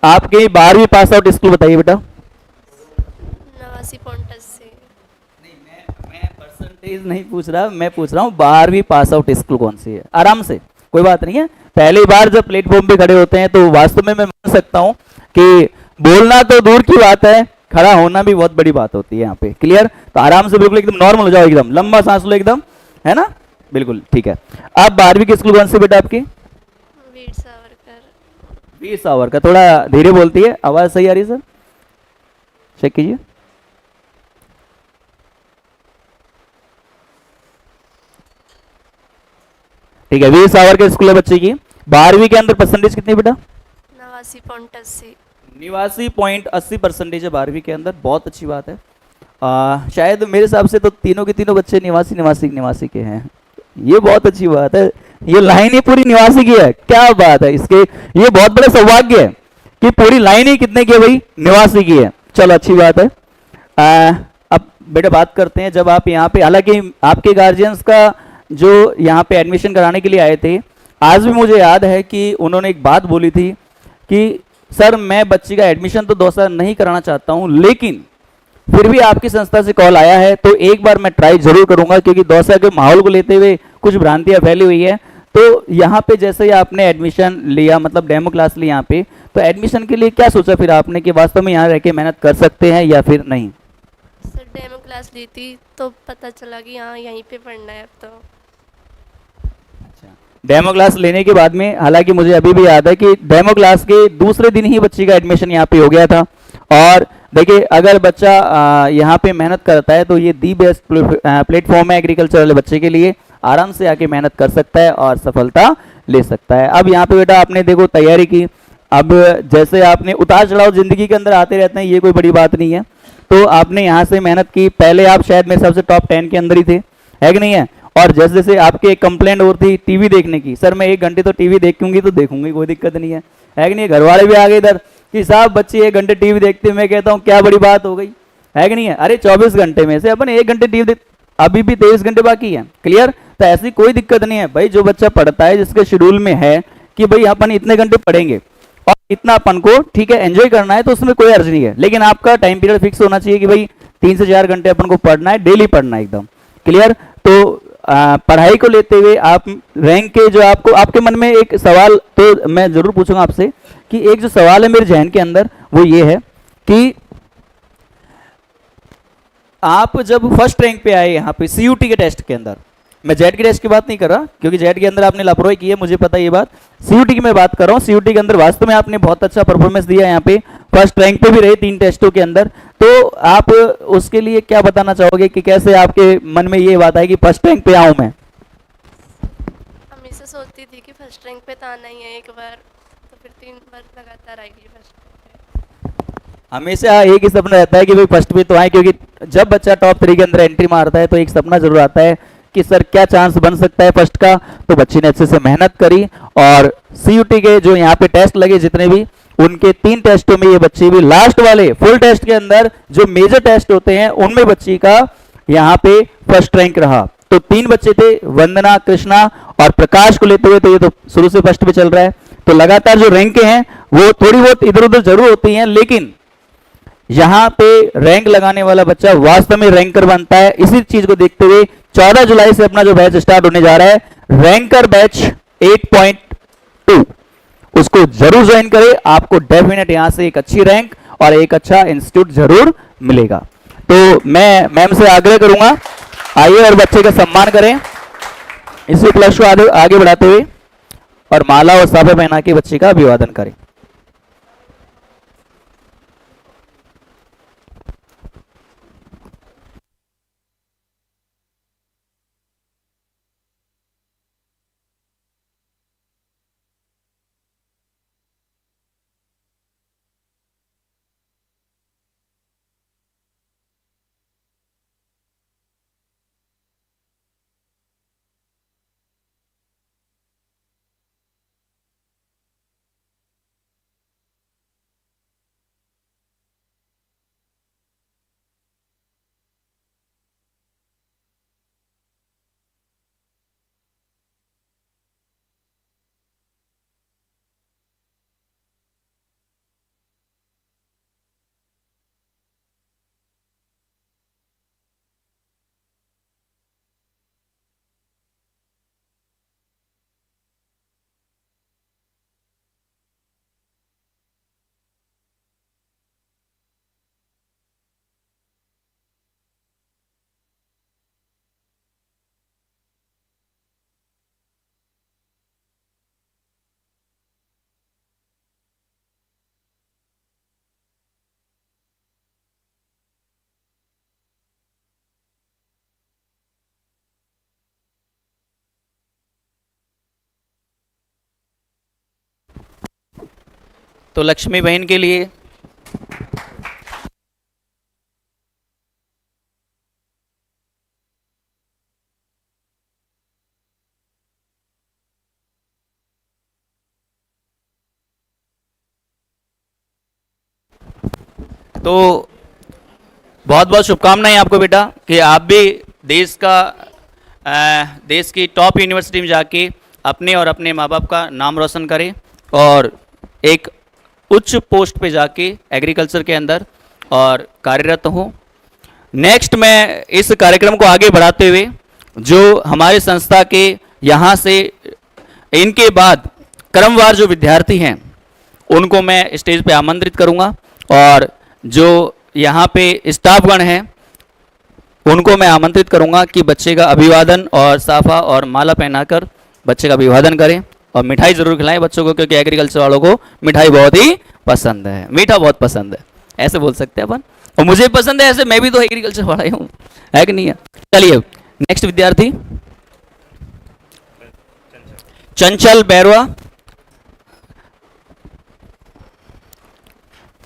आपके 12वीं पास आउट स्कूल बताइए बेटा। नवासी पॉइंटस से। मैं परसेंटेज नहीं पूछ रहा, मैं पूछ रहा हूँ 12वीं पास आउट स्कूल कौन सी है। आराम से, कोई बात नहीं है। पहली बार जब प्लेटफॉर्म पे खड़े होते हैं तो वास्तव में मैं मान सकता हूँ कि बोलना तो दूर की बात है, खड़ा होना भी बहुत बड़ी बात होती है यहाँ पे। क्लियर? तो आराम से बिल्कुल एकदम नॉर्मल हो जाओ, एकदम लंबा सांस लो, एकदम, है ना? बिल्कुल ठीक है। अब 12वीं की स्कूल कौन सी बेटा आपकी? वीर सावरकर। वीर सावरकर। थोड़ा धीरे बोलती है, आवाज सही आ रही है सर? चेक कीजिए। ठीक है, वीर सावरकर स्कूल है बच्चे की। 12वीं के अंदर परसेंटेज कितनी बेटा? 89.80। 89.80% है 12वीं के अंदर। बहुत अच्छी बात है। शायद मेरे हिसाब से तो तीनों के तीनों बच्चे निवासी के हैं। ये बहुत अच्छी बात है। ये लाइन ही पूरी निवासी की है, क्या बात है इसके। ये बहुत बड़ा सौभाग्य है कि पूरी लाइन ही कितने की है भाई? निवासी की है। चलो अच्छी बात है। अब बेटा बात करते हैं, जब आप यहाँ पे, हालांकि आपके गार्जियंस का जो यहाँ पे एडमिशन कराने के लिए आए थे, आज भी मुझे याद है कि उन्होंने एक बात बोली थी कि सर मैं बच्ची का एडमिशन तो दौसा नहीं कराना चाहता हूँ, लेकिन फिर भी आपकी संस्था से कॉल आया है तो एक बार मैं ट्राई जरूर करूंगा, क्योंकि दौसा के माहौल को लेते हुए कुछ भ्रांतियां फैली हुई है। तो यहाँ पे जैसे ही आपने एडमिशन लिया, मतलब डेमो क्लास ली यहाँ पे, तो एडमिशन के लिए क्या सोचा फिर आपने कि वास्तव में यहाँ रह के मेहनत कर सकते हैं या फिर नहीं? सर डेमो क्लास ली थी तो पता चला कि हाँ यहीं पे पढ़ना है अब तो। डेमो क्लास लेने के बाद में, हालांकि मुझे अभी भी याद है कि डेमो क्लास के दूसरे दिन ही बच्ची का एडमिशन यहाँ पे हो गया था। और देखिए, अगर बच्चा यहाँ पे मेहनत करता है तो ये दी बेस्ट प्लेटफॉर्म है एग्रीकल्चर वाले बच्चे के लिए। आराम से आके मेहनत कर सकता है और सफलता ले सकता है। अब यहाँ पे बेटा आपने देखो तैयारी की। अब जैसे आपने उतार चढ़ाव जिंदगी के अंदर आते रहते हैं, ये कोई बड़ी बात नहीं है। तो आपने यहाँ से मेहनत की। पहले आप शायद मेरे हिसाब से टॉप 10 के अंदर ही थे, है कि नहीं है? और जैसे जैसे आपके एक कंप्लेंट होती थी टीवी देखने की, सर मैं 1 घंटे तो टीवी देखूंगी तो देखूंगी, कोई दिक्कत नहीं है कि नहीं? घर वाले भी आ गए इधर कि साहब बच्चे 1 घंटे टीवी देखते हैं। मैं कहता हूँ क्या बड़ी बात हो गई, है कि नहीं है? अरे 24 घंटे में से अपन 1 घंटे टीवी देख, अभी भी 23 घंटे बाकी है। क्लियर? तो ऐसी कोई दिक्कत नहीं है भाई। जो बच्चा पढ़ता है, जिसके शेड्यूल में है कि भाई अपन इतने घंटे पढ़ेंगे और इतना अपन को ठीक है एंजॉय करना है, तो उसमें कोई अर्ज नहीं है। लेकिन आपका टाइम पीरियड फिक्स होना चाहिए कि भाई 3 से 4 घंटे अपन को पढ़ना है, डेली पढ़ना है एकदम। क्लियर? तो पढ़ाई को लेते हुए आप रैंक के, जो आपको आपके मन में एक सवाल तो मैं जरूर पूछूंगा आपसे कि एक जो सवाल है मेरे जहन के अंदर, वो ये है कि आप जब फर्स्ट रैंक पे आए यहाँ पे CUT के टेस्ट के अंदर, मैं जेट की टेस्ट की बात नहीं कर रहा, क्योंकि जेट के अंदर आपने लापरवाही की है, मुझे पता है ये बात। सीयूटी की मैं बात कर रहा हूँ। सीयूटी के अंदर वास्तव में आपने बहुत अच्छा परफॉर्मेंस दिया, यहाँ पे फर्स्ट रैंक पे भी रहे 3 टेस्टों के अंदर। तो आप उसके लिए क्या बताना चाहोगे कि कैसे आपके मन में ये बात आई कि फर्स्ट रैंक पे आऊँ मैं? हमेशा सोचती थी कि फर्स्ट रैंक पे तो आना ही है एक बार, तो फिर 3 बार लगातार आई गई फर्स्ट रैंक पे। हमेशा एक ही सपना रहता है कि भाई फर्स्ट पे तो आए, क्योंकि जब बच्चा टॉप 3 के अंदर एंट्री मारता है तो एक सपना जरूर आता है कि सर क्या चांस बन सकता है फर्स्ट का। तो बच्ची ने अच्छे से मेहनत करी और सीयूटी के जो यहाँ पे टेस्ट लगे जितने भी, उनके 3 टेस्टों में ये बच्ची भी लास्ट वाले फुल टेस्ट के अंदर जो मेजर टेस्ट होते हैं उनमें बच्ची का यहाँ पे फर्स्ट रैंक रहा। तो 3 बच्चे थे, वंदना, कृष्णा और प्रकाश को लेते हुए, तो ये तो शुरू से फर्स्ट पे चल रहा है। तो लगातार जो रैंक हैं वो थोड़ी बहुत इधर उधर जरूर होती हैं, लेकिन यहां पे रैंक लगाने वाला बच्चा वास्तव में रैंकर बनता है। इसी चीज को देखते हुए 14 जुलाई से अपना जो बैच स्टार्ट होने जा रहा है, रैंकर बैच 8.2, उसको जरूर ज्वाइन करें। आपको डेफिनेट यहां से एक अच्छी रैंक और एक अच्छा इंस्टीट्यूट जरूर मिलेगा। तो मैं मैम से आग्रह करूंगा, आइए और बच्चे का सम्मान करें, इसी प्लस को आगे बढ़ाते हुए और माला और साफे पहना के बच्चे का अभिवादन करें। तो लक्ष्मी बहन के लिए तो बहुत बहुत शुभकामनाएं आपको बेटा, कि आप भी देश की टॉप यूनिवर्सिटी में जाके अपने और अपने माँ बाप का नाम रोशन करें और एक उच्च पोस्ट पे जाके एग्रीकल्चर के अंदर और कार्यरत हो। नेक्स्ट मैं इस कार्यक्रम को आगे बढ़ाते हुए जो हमारे संस्था के यहाँ से इनके बाद क्रमवार जो विद्यार्थी हैं उनको मैं स्टेज पे आमंत्रित करूँगा और जो यहाँ पे स्टाफगण हैं उनको मैं आमंत्रित करूँगा कि बच्चे का अभिवादन और साफा और माला पहनाकर बच्चे का अभिवादन करें और मिठाई जरूर खिलाएं बच्चों को, क्योंकि एग्रीकल्चर वालों को मिठाई बहुत ही पसंद है, मीठा बहुत पसंद है, ऐसे बोल सकते हैं अपन। और मुझे पसंद है ऐसे, मैं भी तो एग्रीकल्चर वाला ही हूँ, है कि नहीं है। चलिए नेक्स्ट विद्यार्थी चंचल बैरवा।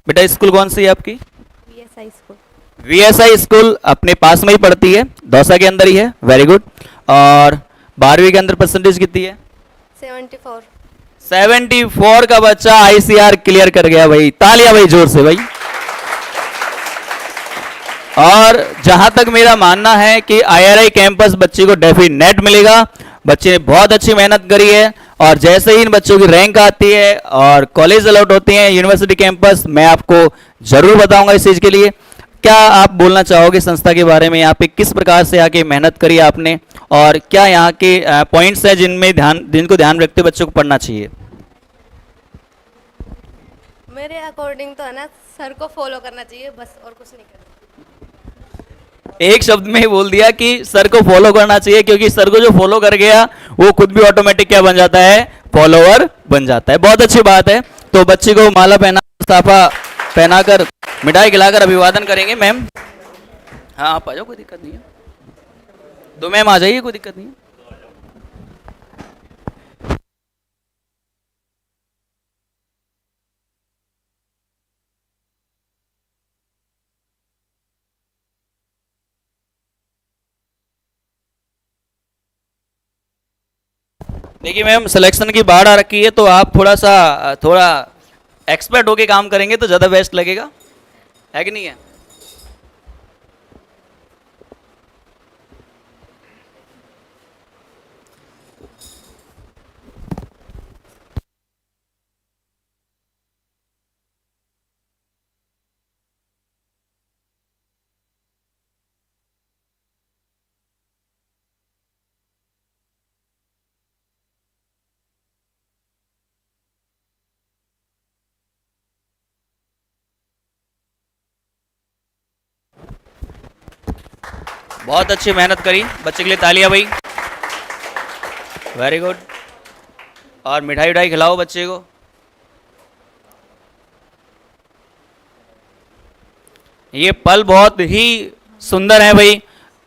बेटा स्कूल कौन सी है आपकी? VSI school. VSI स्कूल अपने पास में ही पड़ती है, दौसा के अंदर ही है। Very good. और 12वीं के अंदर परसेंटेज कितनी है? 74। 74 का बच्चा ICR क्लियर कर गया भाई, तालियां भाई जोर से भाई। और जहां तक मेरा मानना है कि IRI कैंपस बच्चे को डेफिनेट मिलेगा। बच्चे ने बहुत अच्छी मेहनत करी है और जैसे ही इन बच्चों की रैंक आती है और कॉलेज अलॉट होते हैं यूनिवर्सिटी कैंपस, मैं आपको जरूर बताऊंगा इस चीज के लिए। क्या आप बोलना चाहोगे संस्था के बारे में? यहाँ पे किस प्रकार से आके मेहनत करी आपने और क्या यहाँ के पॉइंट्स है जिनको ध्यान रखते बच्चों को पढ़ना चाहिए? मेरे अकॉर्डिंग तो है ना, सर को फॉलो करना चाहिए बस, और कुछ नहीं करना। एक शब्द में ही बोल दिया कि सर को फॉलो करना चाहिए, क्योंकि सर को जो फॉलो कर गया वो खुद भी ऑटोमेटिक क्या बन जाता है, फॉलोअर बन जाता है। बहुत अच्छी बात है। तो बच्चे को माला पहना, साफा पहनाकर, मिठाई खिलाकर अभिवादन करेंगे। मैम हाँ आप आ जाओ, कोई दिक्कत नहीं है। दो मैम आ जाइए, कोई दिक्कत नहीं है। देखिए मैम, सिलेक्शन की बाढ़ आ रखी है, तो आप थोड़ा एक्सपर्ट होके काम करेंगे तो ज़्यादा बेस्ट लगेगा, है कि नहीं है? बहुत अच्छी मेहनत करी, बच्चे के लिए तालियां भाई, वेरी गुड। और मिठाई उठाई खिलाओ बच्चे को। ये पल बहुत ही सुंदर है भाई,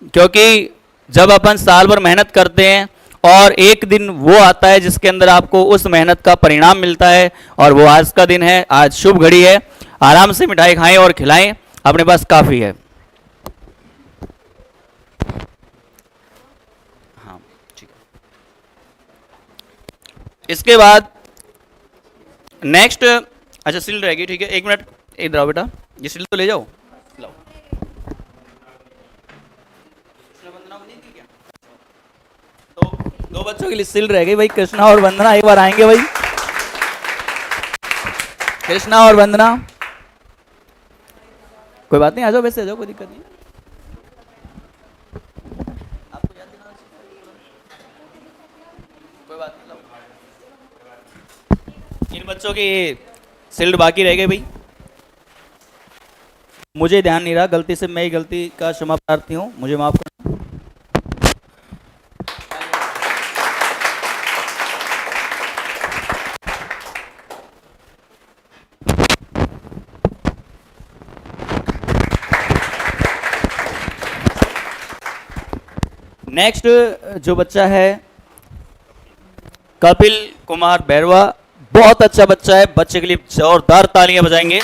क्योंकि जब अपन साल भर मेहनत करते हैं और एक दिन वो आता है जिसके अंदर आपको उस मेहनत का परिणाम मिलता है, और वो आज का दिन है, आज शुभ घड़ी है। आराम से मिठाई खाएं और खिलाएं, अपने पास काफ़ी है। हाँ ठीक है। इसके बाद नेक्स्ट, अच्छा सील रहेगी, ठीक है, एक मिनट इधर आओ बेटा, ये सील तो ले जाओ। लाओ। तो दो बच्चों के लिए सील रह गई भाई, कृष्णा और वंदना एक बार आएंगे भाई। कृष्णा और वंदना, कोई बात नहीं, आ जाओ, वैसे आ जाओ, कोई दिक्कत नहीं। आपको याद दिलाना चाहिए, कोई बात नहीं। इन बच्चों की सील्ड बाकी रह गए भाई, मुझे ध्यान नहीं रहा, गलती से मैं ही गलती का क्षमा प्रार्थी हूँ, मुझे माफ करना। नेक्स्ट जो बच्चा है कपिल कुमार बैरवा, बहुत अच्छा बच्चा है, बच्चे के लिए जोरदार तालियां बजाएंगे।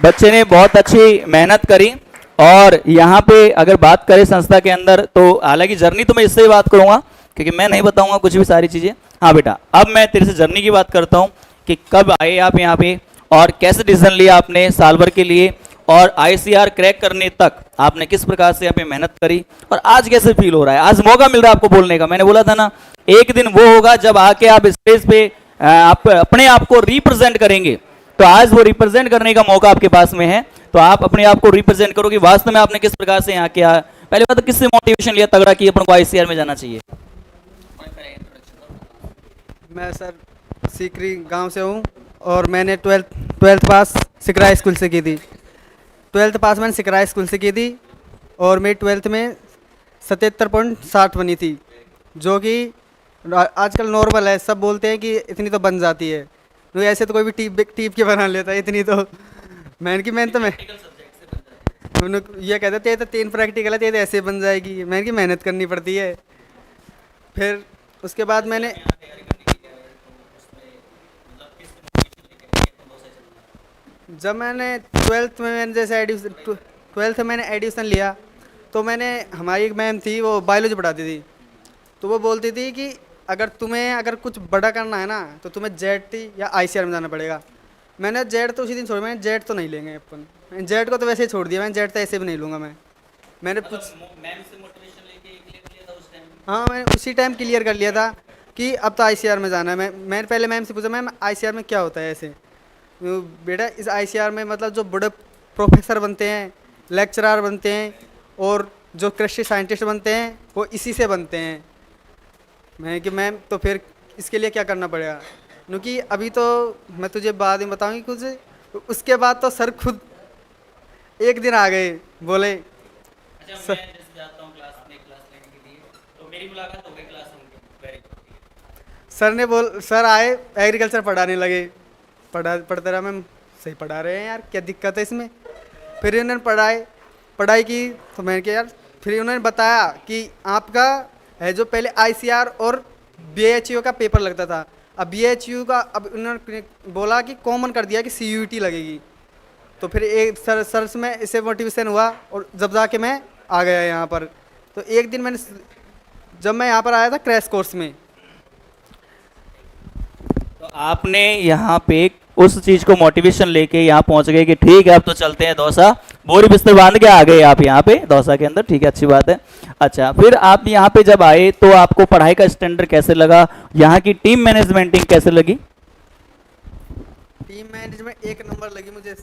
बच्चे ने बहुत अच्छी मेहनत करी, और यहाँ पे अगर बात करें संस्था के अंदर, तो हालांकि जर्नी तो मैं इससे ही बात करूंगा, क्योंकि मैं नहीं बताऊंगा कुछ भी सारी चीजें। हाँ बेटा, अब मैं तेरे से जर्नी की बात करता हूँ कि कब आए आप यहाँ पे और कैसे डिसीजन लिया आपने साल भर के लिए, और ICR क्रैक करने तक आपने किस प्रकार से यहाँ पे मेहनत करी, और आज कैसे फील हो रहा है, आज मौका मिल रहा है आपको बोलने का। मैंने बोला था ना, एक दिन वो होगा जब आके आप स्टेज पे आप अपने आप को रिप्रेजेंट करेंगे, तो आज वो रिप्रेजेंट करने का मौका आपके पास में है। तो आप अपने आप को रिप्रेजेंट करो कि वास्तव में आपने किस प्रकार से यहाँ किया। पहले बात, तो किससे मोटिवेशन लिया तगड़ा कि अपन को ICR में जाना चाहिए? मैं सर सीकरी गांव से हूँ, और मैंने ट्वेल्थ पास सिकरा स्कूल से की थी। 12th पास मैंने सिकरा स्कूल से की थी, और मेरी 12th में 77.60 बनी थी, जो कि आजकल नॉर्मल है। सब बोलते हैं कि इतनी तो बन जाती है, तो ऐसे तो कोई भी टीप के बना लेता है इतनी, तो मैंने की मेहनत में ये कहते थे तो 3 प्रैक्टिकल है, तो ऐसे बन जाएगी। मैंने की मेहनत करनी पड़ती है। फिर उसके बाद मैंने जब मैंने 12th में मैंने जैसे एडिशन 12th में मैंने एडिशन लिया, तो मैंने, हमारी एक मैम थी, वो बायोलॉजी पढ़ाती थी, तो वो बोलती थी कि अगर कुछ बड़ा करना है ना, तो तुम्हें JET या ICR में जाना पड़ेगा। मैंने JET तो उसी दिन छोड़ा, मैंने JET तो नहीं लेंगे अपन, JET को तो वैसे ही छोड़ दिया, मैंने JET तो ऐसे भी नहीं लूँगा। मैंने कुछ हाँ, मैंने उसी टाइम क्लियर कर लिया था कि अब तो ICR में जाना है। मैंने पहले मैम से पूछा, मैम ICR में क्या होता है ऐसे? बेटा इस ICR में मतलब जो बड़े प्रोफेसर बनते हैं, लेक्चरर बनते हैं, और जो कृषि साइंटिस्ट बनते हैं, वो इसी से बनते हैं। मैं कि मैम तो फिर इसके लिए क्या करना पड़ेगा? क्योंकि अभी तो मैं तुझे बाद में बताऊंगी कुछ, उसके बाद तो सर खुद एक दिन आ गए, बोले अच्छा, सर- मैं जैसे जाता हूँ क्लास लेने के लिए, तो मेरी मुलाकात हो गई क्लास में, वेरी गुड। सर आए, एग्रीकल्चर पढ़ाने लगे, पढ़ते रहा मैम, सही पढ़ा रहे हैं यार, क्या दिक्कत है इसमें। फिर उन्होंने पढ़ाई की, तो मैंने कहा यार, फिर उन्होंने बताया कि आपका है जो पहले आईसीआर और बीएचयू का पेपर लगता था, अब बीएचयू का अब उन्होंने बोला कि कॉमन कर दिया कि सीयूईटी लगेगी। तो फिर एक सर से मैं इससे मोटिवेशन हुआ और जब जाके मैं आ गया यहाँ पर। तो एक दिन जब मैं यहाँ पर आया था क्रैश कोर्स में, तो आपने यहाँ पे उस चीज को मोटिवेशन लेके यहाँ पहुंच गए कि ठीक है अब तो चलते हैं दौसा, बोरी बिस्तर बांध के आ गए आप यहाँ पे दौसा के अंदर, ठीक है, अच्छी बात है। अच्छा, फिर आप यहाँ पे जब आए तो आपको पढ़ाई का स्टैंडर्ड कैसे लगा, यहाँ की टीम मैनेजमेंटिंग कैसे लगी? टीम मैनेजमेंट एक नंबर लगी मुझे।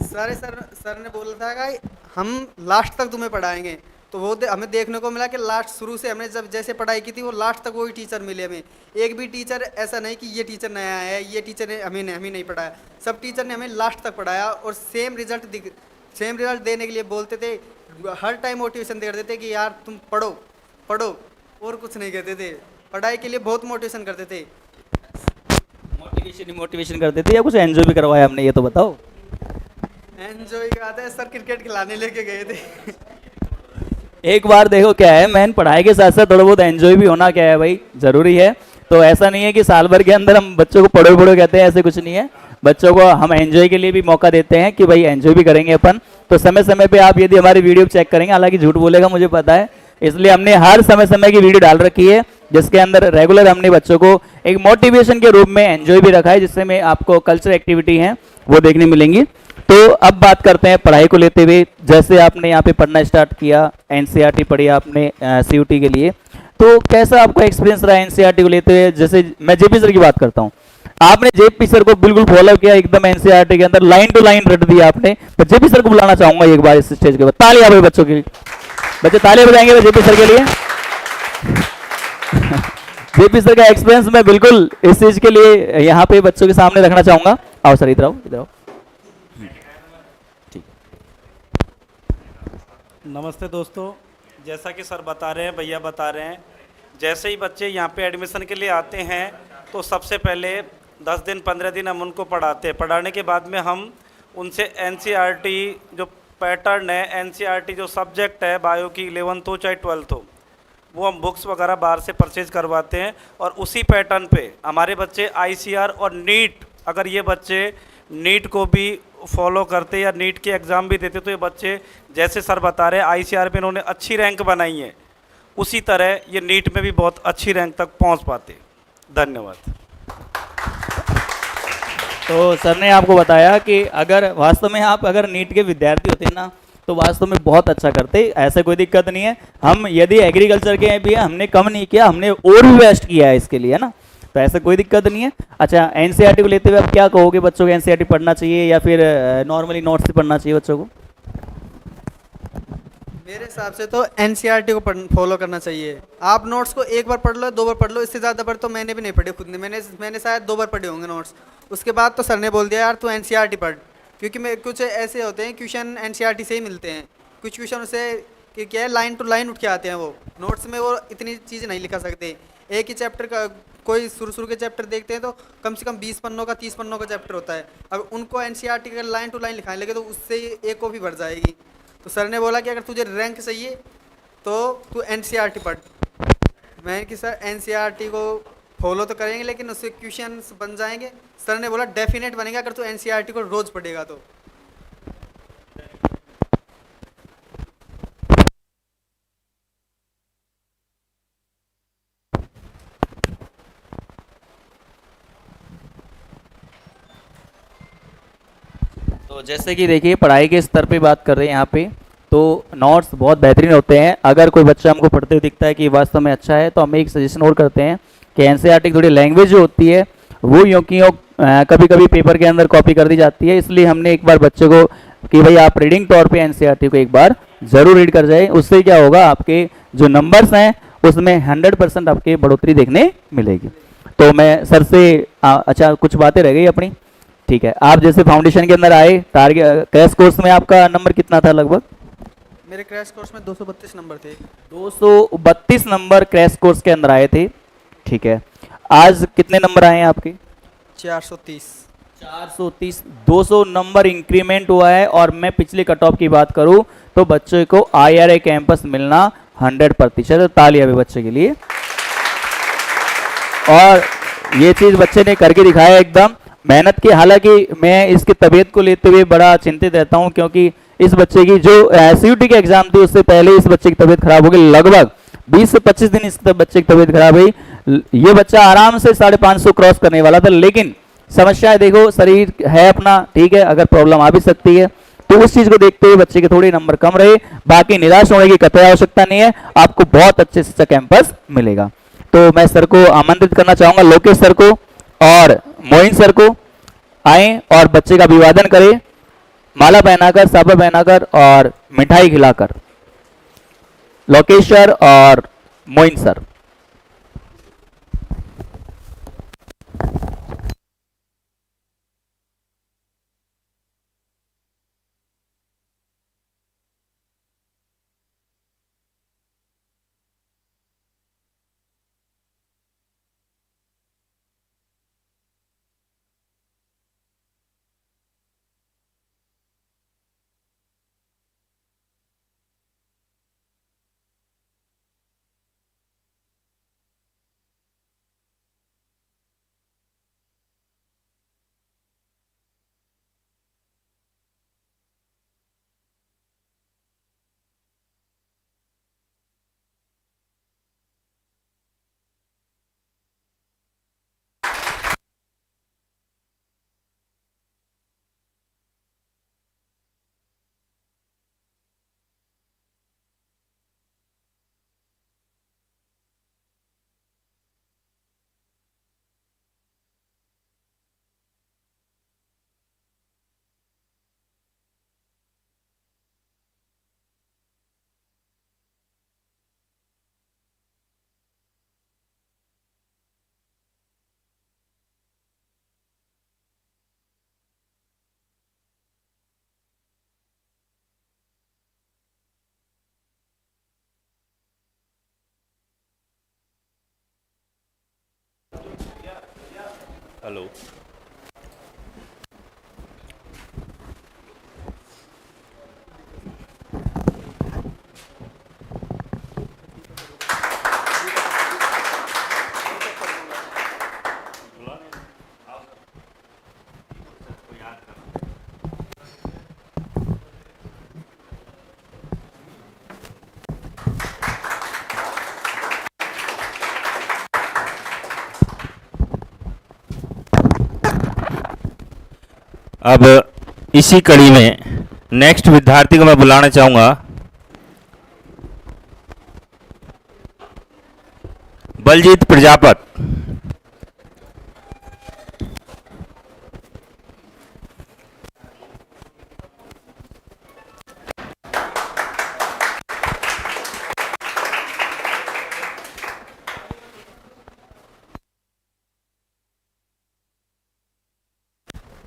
सर ने बोला था कि हम लास्ट तक तुम्हें पढ़ाएंगे, तो वो हमें देखने को मिला कि लास्ट शुरू से हमने जब जैसे पढ़ाई की थी वो लास्ट तक वही टीचर मिले हमें। एक भी टीचर ऐसा नहीं कि ये टीचर नया है, ये टीचर ने हमें नहीं पढ़ाया, सब टीचर ने हमें लास्ट तक पढ़ाया और सेम रिजल्ट देने के लिए बोलते थे, हर टाइम मोटिवेशन देते थे कि यार तुम पढ़ो, और कुछ नहीं कहते थे, पढ़ाई के लिए बहुत मोटिवेशन करते थे। मोटिवेशन करते थे या कुछ एंजॉय भी करवाया हमने, ये तो बताओ। एंजॉय करते हैं सर, क्रिकेट खिलाने लेके गए थे। एक बार देखो क्या है, मैन पढ़ाई के साथ साथ थोड़ा बहुत एंजॉय भी होना क्या है भाई, जरूरी है। तो ऐसा नहीं है कि साल भर के अंदर हम बच्चों को पढ़ो कहते हैं, ऐसे कुछ नहीं है। बच्चों को हम एंजॉय के लिए भी मौका देते हैं कि भाई एंजॉय भी करेंगे अपन। तो समय समय पे आप यदि हमारी वीडियो चेक करेंगे, हालांकि झूठ बोलेगा मुझे पता है, इसलिए हमने हर समय समय की वीडियो डाल रखी है जिसके अंदर रेगुलर हमने बच्चों को एक मोटिवेशन के रूप में एंजॉय भी रखा है, जिससे में आपको कल्चर एक्टिविटी हैं वो देखने मिलेंगी। तो अब बात करते हैं पढ़ाई को लेते हुए, जैसे आपने यहाँ पे पढ़ना स्टार्ट किया, एनसीईआरटी पढ़ी आपने सीयूटी के लिए, तो कैसा आपका एक्सपीरियंस रहा एनसीईआरटी को लेते हुए? जैसे मैं जेपी सर की बात करता हूँ, आपने जेपी सर को बिल्कुल फॉलो किया एकदम एनसीईआरटी के अंदर, लाइन टू लाइन रट दिया आपने। तो जेपी सर को बुलाना चाहूंगा एक बार इस स्टेज के बाद, तालियां भाई बच्चों के लिए, बच्चे तालियां बजाएंगे जेपी सर के लिए। जेपी सर का एक्सपीरियंस मैं बिल्कुल इस चीज के लिए यहाँ पे बच्चों के सामने रखना चाहूंगा। आओ सर, इधर आओ। नमस्ते दोस्तों, जैसा कि सर बता रहे हैं, भैया बता रहे हैं, जैसे ही बच्चे यहाँ पे एडमिशन के लिए आते हैं तो सबसे पहले 10 दिन 15 दिन हम उनको पढ़ाते हैं। पढ़ाने के बाद में हम उनसे एनसीईआरटी जो पैटर्न है, एनसीईआरटी जो सब्जेक्ट है, बायो की 11th हो चाहे 12th हो, वो हम बुक्स वगैरह बाहर से परचेज करवाते हैं और उसी पैटर्न पे हमारे बच्चे आईसीआर और नीट, अगर ये बच्चे नीट को भी फॉलो करते या नीट के एग्ज़ाम भी देते तो ये बच्चे, जैसे सर बता रहे हैं आईसीआर में इन्होंने अच्छी रैंक बनाई है, उसी तरह ये नीट में भी बहुत अच्छी रैंक तक पहुंच पाते। धन्यवाद। तो सर ने आपको बताया कि अगर वास्तव में आप अगर नीट के विद्यार्थी होते ना तो वास्तव में बहुत अच्छा करते, ऐसे कोई दिक्कत नहीं है। हम यदि एग्रीकल्चर के भी हैं, हमने कम नहीं किया, हमने और भी बेस्ट किया है इसके लिए, है ना, तो ऐसा कोई दिक्कत नहीं है। अच्छा, एनसीईआरटी को लेते हुए आप क्या कहोगे, बच्चों को एनसीईआरटी पढ़ना चाहिए या फिर नॉर्मली नोट्स से पढ़ना चाहिए बच्चों को? मेरे हिसाब से तो एनसीईआरटी को फॉलो करना चाहिए। आप नोट्स को एक बार पढ़ लो, 2 बार पढ़ लो, इससे ज़्यादा बार तो मैंने भी नहीं पढ़े खुद ने, मैंने शायद 2 बार पढ़े होंगे नोट्स। उसके बाद तो सर ने बोल दिया यार तू एनसीईआरटी पढ़, क्योंकि मैं कुछ ऐसे होते हैं क्वेश्चन एनसीईआरटी से ही मिलते हैं, कुछ क्वेश्चन उसे कि क्या है लाइन टू लाइन उठ के आते हैं, वो नोट्स में वो इतनी चीज़ नहीं लिखा सकते। एक ही चैप्टर का कोई शुरू के चैप्टर देखते हैं तो कम से कम 20 पन्नों का 30 पन्नों का चैप्टर होता है, अब उनको एनसीईआरटी का लाइन टू लाइन लिखाने लगे तो उससे एक को भी बढ़ जाएगी। तो सर ने बोला कि अगर तुझे रैंक चाहिए तो तू एनसीईआरटी पढ़। मैंने कि सर एनसीईआरटी को फॉलो तो करेंगे लेकिन उससे क्वेश्चन बन जाएंगे। सर ने बोला डेफिनेट बनेगा अगर तू एनसीईआरटी को रोज़ पढ़ेगा तो। तो जैसे कि देखिए पढ़ाई के स्तर पे बात कर रहे हैं यहाँ पे, तो नोट्स बहुत बेहतरीन होते हैं। अगर कोई बच्चा हमको पढ़ते हुए दिखता है कि वास्तव में अच्छा है तो हम एक सजेशन और करते हैं कि एनसीईआरटी की थोड़ी लैंग्वेज जो होती है वो यूँ की कभी कभी पेपर के अंदर कॉपी कर दी जाती है, इसलिए हमने एक बार बच्चों को कि भाई आप रीडिंग तौर पे एनसीईआरटी को एक बार ज़रूर रीड कर जाए। उससे क्या होगा, आपके जो नंबर्स हैं उसमें 100% आपके बढ़ोतरी देखने मिलेगी। तो मैं सर से अच्छा कुछ बातें रह गई अपनी ठीक है, आप जैसे फाउंडेशन के अंदर आए, टारगेट क्रैश कोर्स में आपका नंबर कितना था लगभग? मेरे क्रैश कोर्स में 232 नंबर थे। 232 नंबर क्रैश कोर्स के अंदर आए थे। ठीक है, आज कितने नंबर आए हैं आपके? 430। 430, 200 नंबर इंक्रीमेंट हुआ है। और मैं पिछले कट ऑफ की बात करूं तो बच्चे को IRA कैंपस मिलना 100%। तो तालियां भी बच्चे के लिए। और ये चीज बच्चे ने करके दिखाया, एकदम मेहनत की। हालांकि मैं इसकी तबीयत को लेते हुए बड़ा चिंतित रहता हूं, क्योंकि इस बच्चे की जो CUT के एग्जाम थी उससे पहले इस बच्चे की तबीयत खराब हो गई। लगभग 20 से 25 दिन इस बच्चे की तबीयत खराब हुई। ये बच्चा आराम से 550 क्रॉस करने वाला था, लेकिन समस्या है, देखो शरीर है अपना, ठीक है, अगर प्रॉब्लम आ भी सकती है। तो उस चीज को देखते हुए बच्चे के थोड़े नंबर कम रहे। बाकी निराश होने की कतई आवश्यकता नहीं है, आपको बहुत अच्छे से अच्छा कैंपस मिलेगा। तो मैं सर को आमंत्रित करना चाहूंगा, लोकेश सर को और मोइन सर को, आए और बच्चे का अभिवादन करें, माला पहनाकर, साफा पहनाकर और मिठाई खिलाकर। लोकेश सर और मोइन सर। हेलो। अब इसी कड़ी में नेक्स्ट विद्यार्थी को मैं बुलाना चाहूंगा, बलजीत प्रजापत।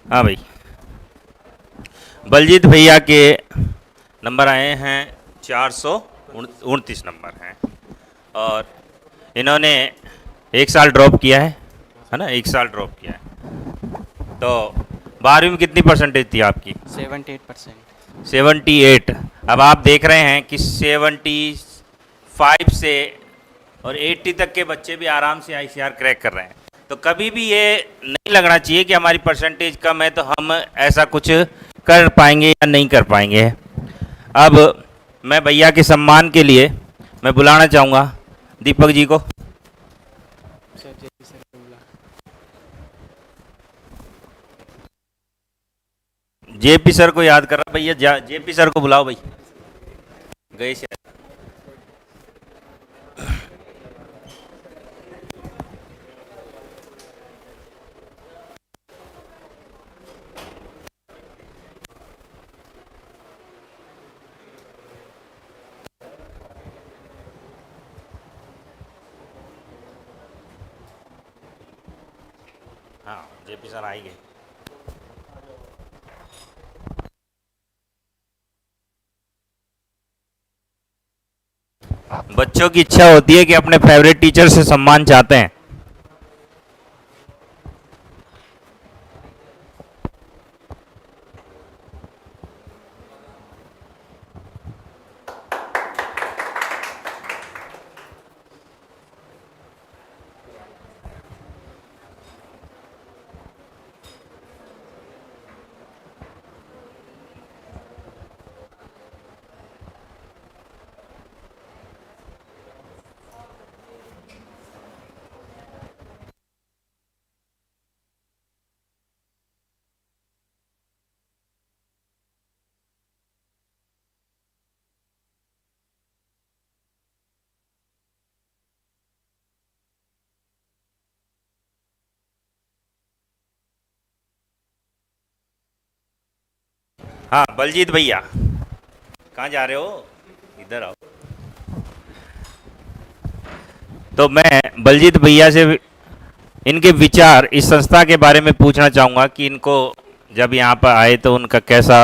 हाँ भाई, बलजीत भैया के नंबर आए हैं 429 नंबर हैं। और इन्होंने 1 साल ड्रॉप किया है ना, 1 साल ड्रॉप किया है। तो 12वीं में कितनी परसेंटेज थी आपकी? 78%। 78। अब आप देख रहे हैं कि 75 से और 80 तक के बच्चे भी आराम से ICR क्रैक कर रहे हैं। तो कभी भी ये नहीं लगना चाहिए कि हमारी परसेंटेज कम है तो हम ऐसा कुछ कर पाएंगे या नहीं कर पाएंगे। अब मैं भैया के सम्मान के लिए मैं बुलाना चाहूँगा दीपक जी को। JP सर को याद कर रहा भैया, JP सर को बुलाओ भाई, गए से। हाँ, JP सर आ ही गए। बच्चों की इच्छा होती है कि अपने फेवरेट टीचर से सम्मान चाहते हैं। हाँ बलजीत भैया, कहाँ जा रहे हो? इधर आओ। तो मैं बलजीत भैया से इनके विचार इस संस्था के बारे में पूछना चाहूँगा कि इनको जब यहाँ पर आए तो उनका कैसा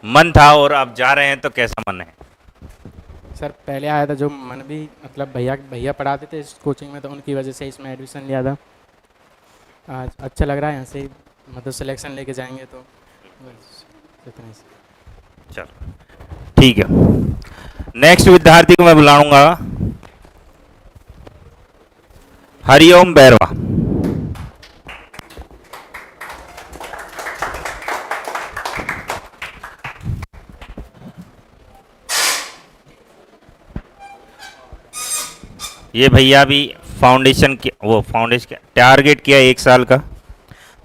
मन था और अब जा रहे हैं तो कैसा मन है? सर पहले आया था जो मन भी मतलब भैया भैया पढ़ाते थे इस कोचिंग में, तो उनकी वजह से इसमें एडमिशन लिया था। आज अच्छा लग रहा है, यहाँ से मतलब सिलेक्शन लेके जाएंगे तो बस इतना ही सर। चलो ठीक है। नेक्स्ट विद्यार्थी को मैं बुलाऊंगा हरिओम बैरवा। ये भैया भी फाउंडेशन की वो फाउंडेशन टारगेट किया 1 साल का,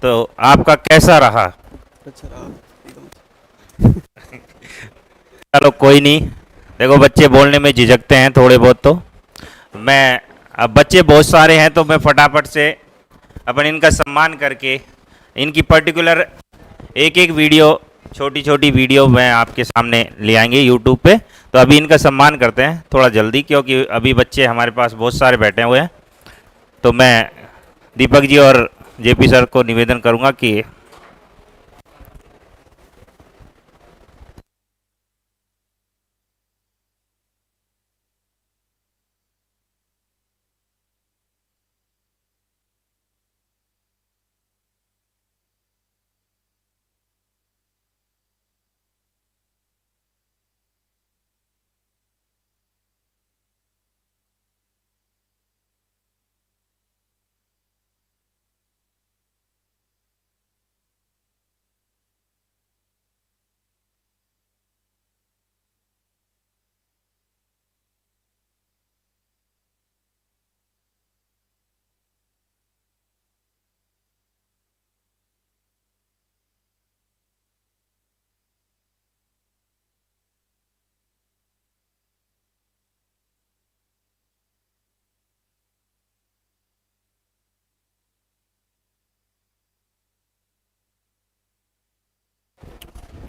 तो आपका कैसा रहा? चलो कोई नहीं, देखो बच्चे बोलने में झिझकते हैं थोड़े बहुत, तो मैं अब बच्चे बहुत सारे हैं तो मैं फटाफट से अपन इनका सम्मान करके इनकी पर्टिकुलर एक एक वीडियो, छोटी छोटी वीडियो मैं आपके सामने ले आएंगे यूट्यूब पे। तो अभी इनका सम्मान करते हैं थोड़ा जल्दी, क्योंकि अभी बच्चे हमारे पास बहुत सारे बैठे हुए हैं। तो मैं दीपक जी और जेपी सर को निवेदन करूंगा कि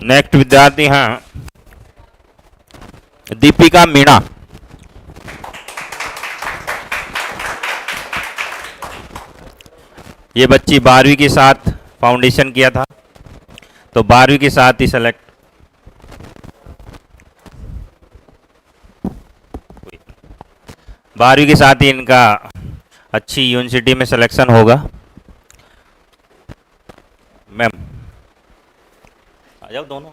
नेक्स्ट विद्यार्थी हैं दीपिका मीणा। ये बच्ची 12वीं के साथ फाउंडेशन किया था, तो 12वीं के साथ ही सेलेक्ट, 12वीं के साथ ही इनका अच्छी यूनिवर्सिटी में सिलेक्शन होगा। मैम आ जाओ दोनों।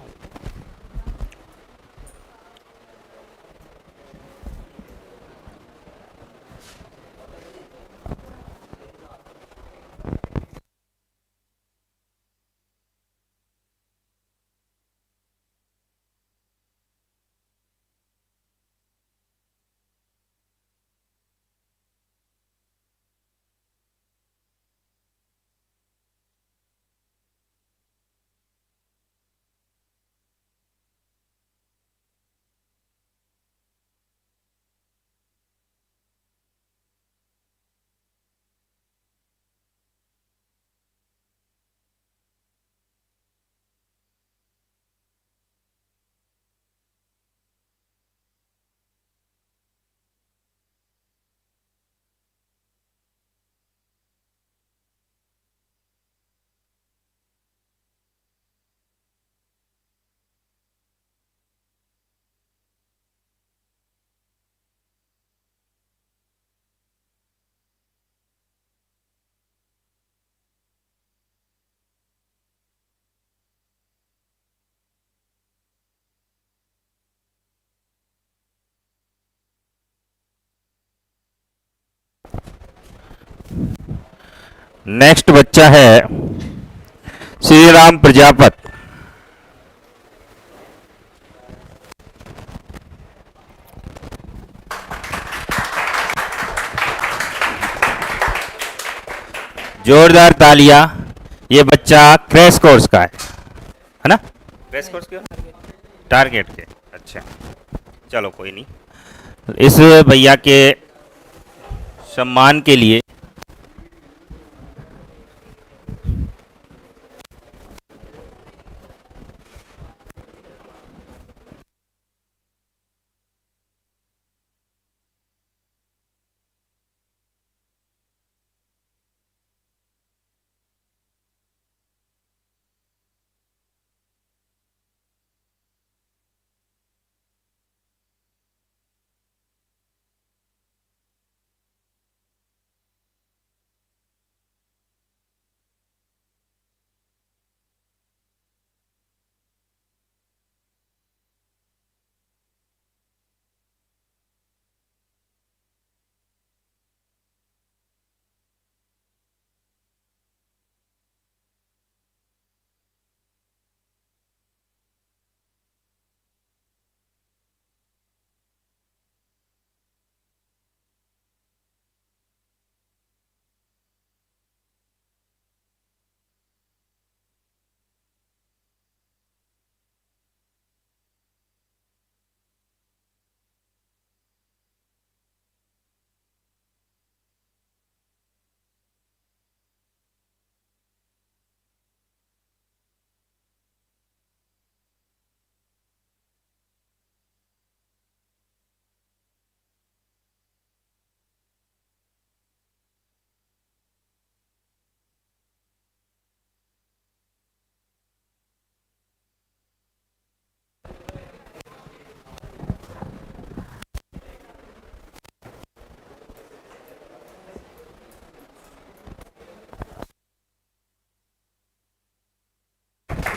नेक्स्ट बच्चा है श्री राम प्रजापत। जोरदार तालियां। ये बच्चा क्रैश कोर्स का है ना? क्रैश कोर्स का टारगेट के। अच्छा, चलो कोई नहीं। इस भैया के सम्मान के लिए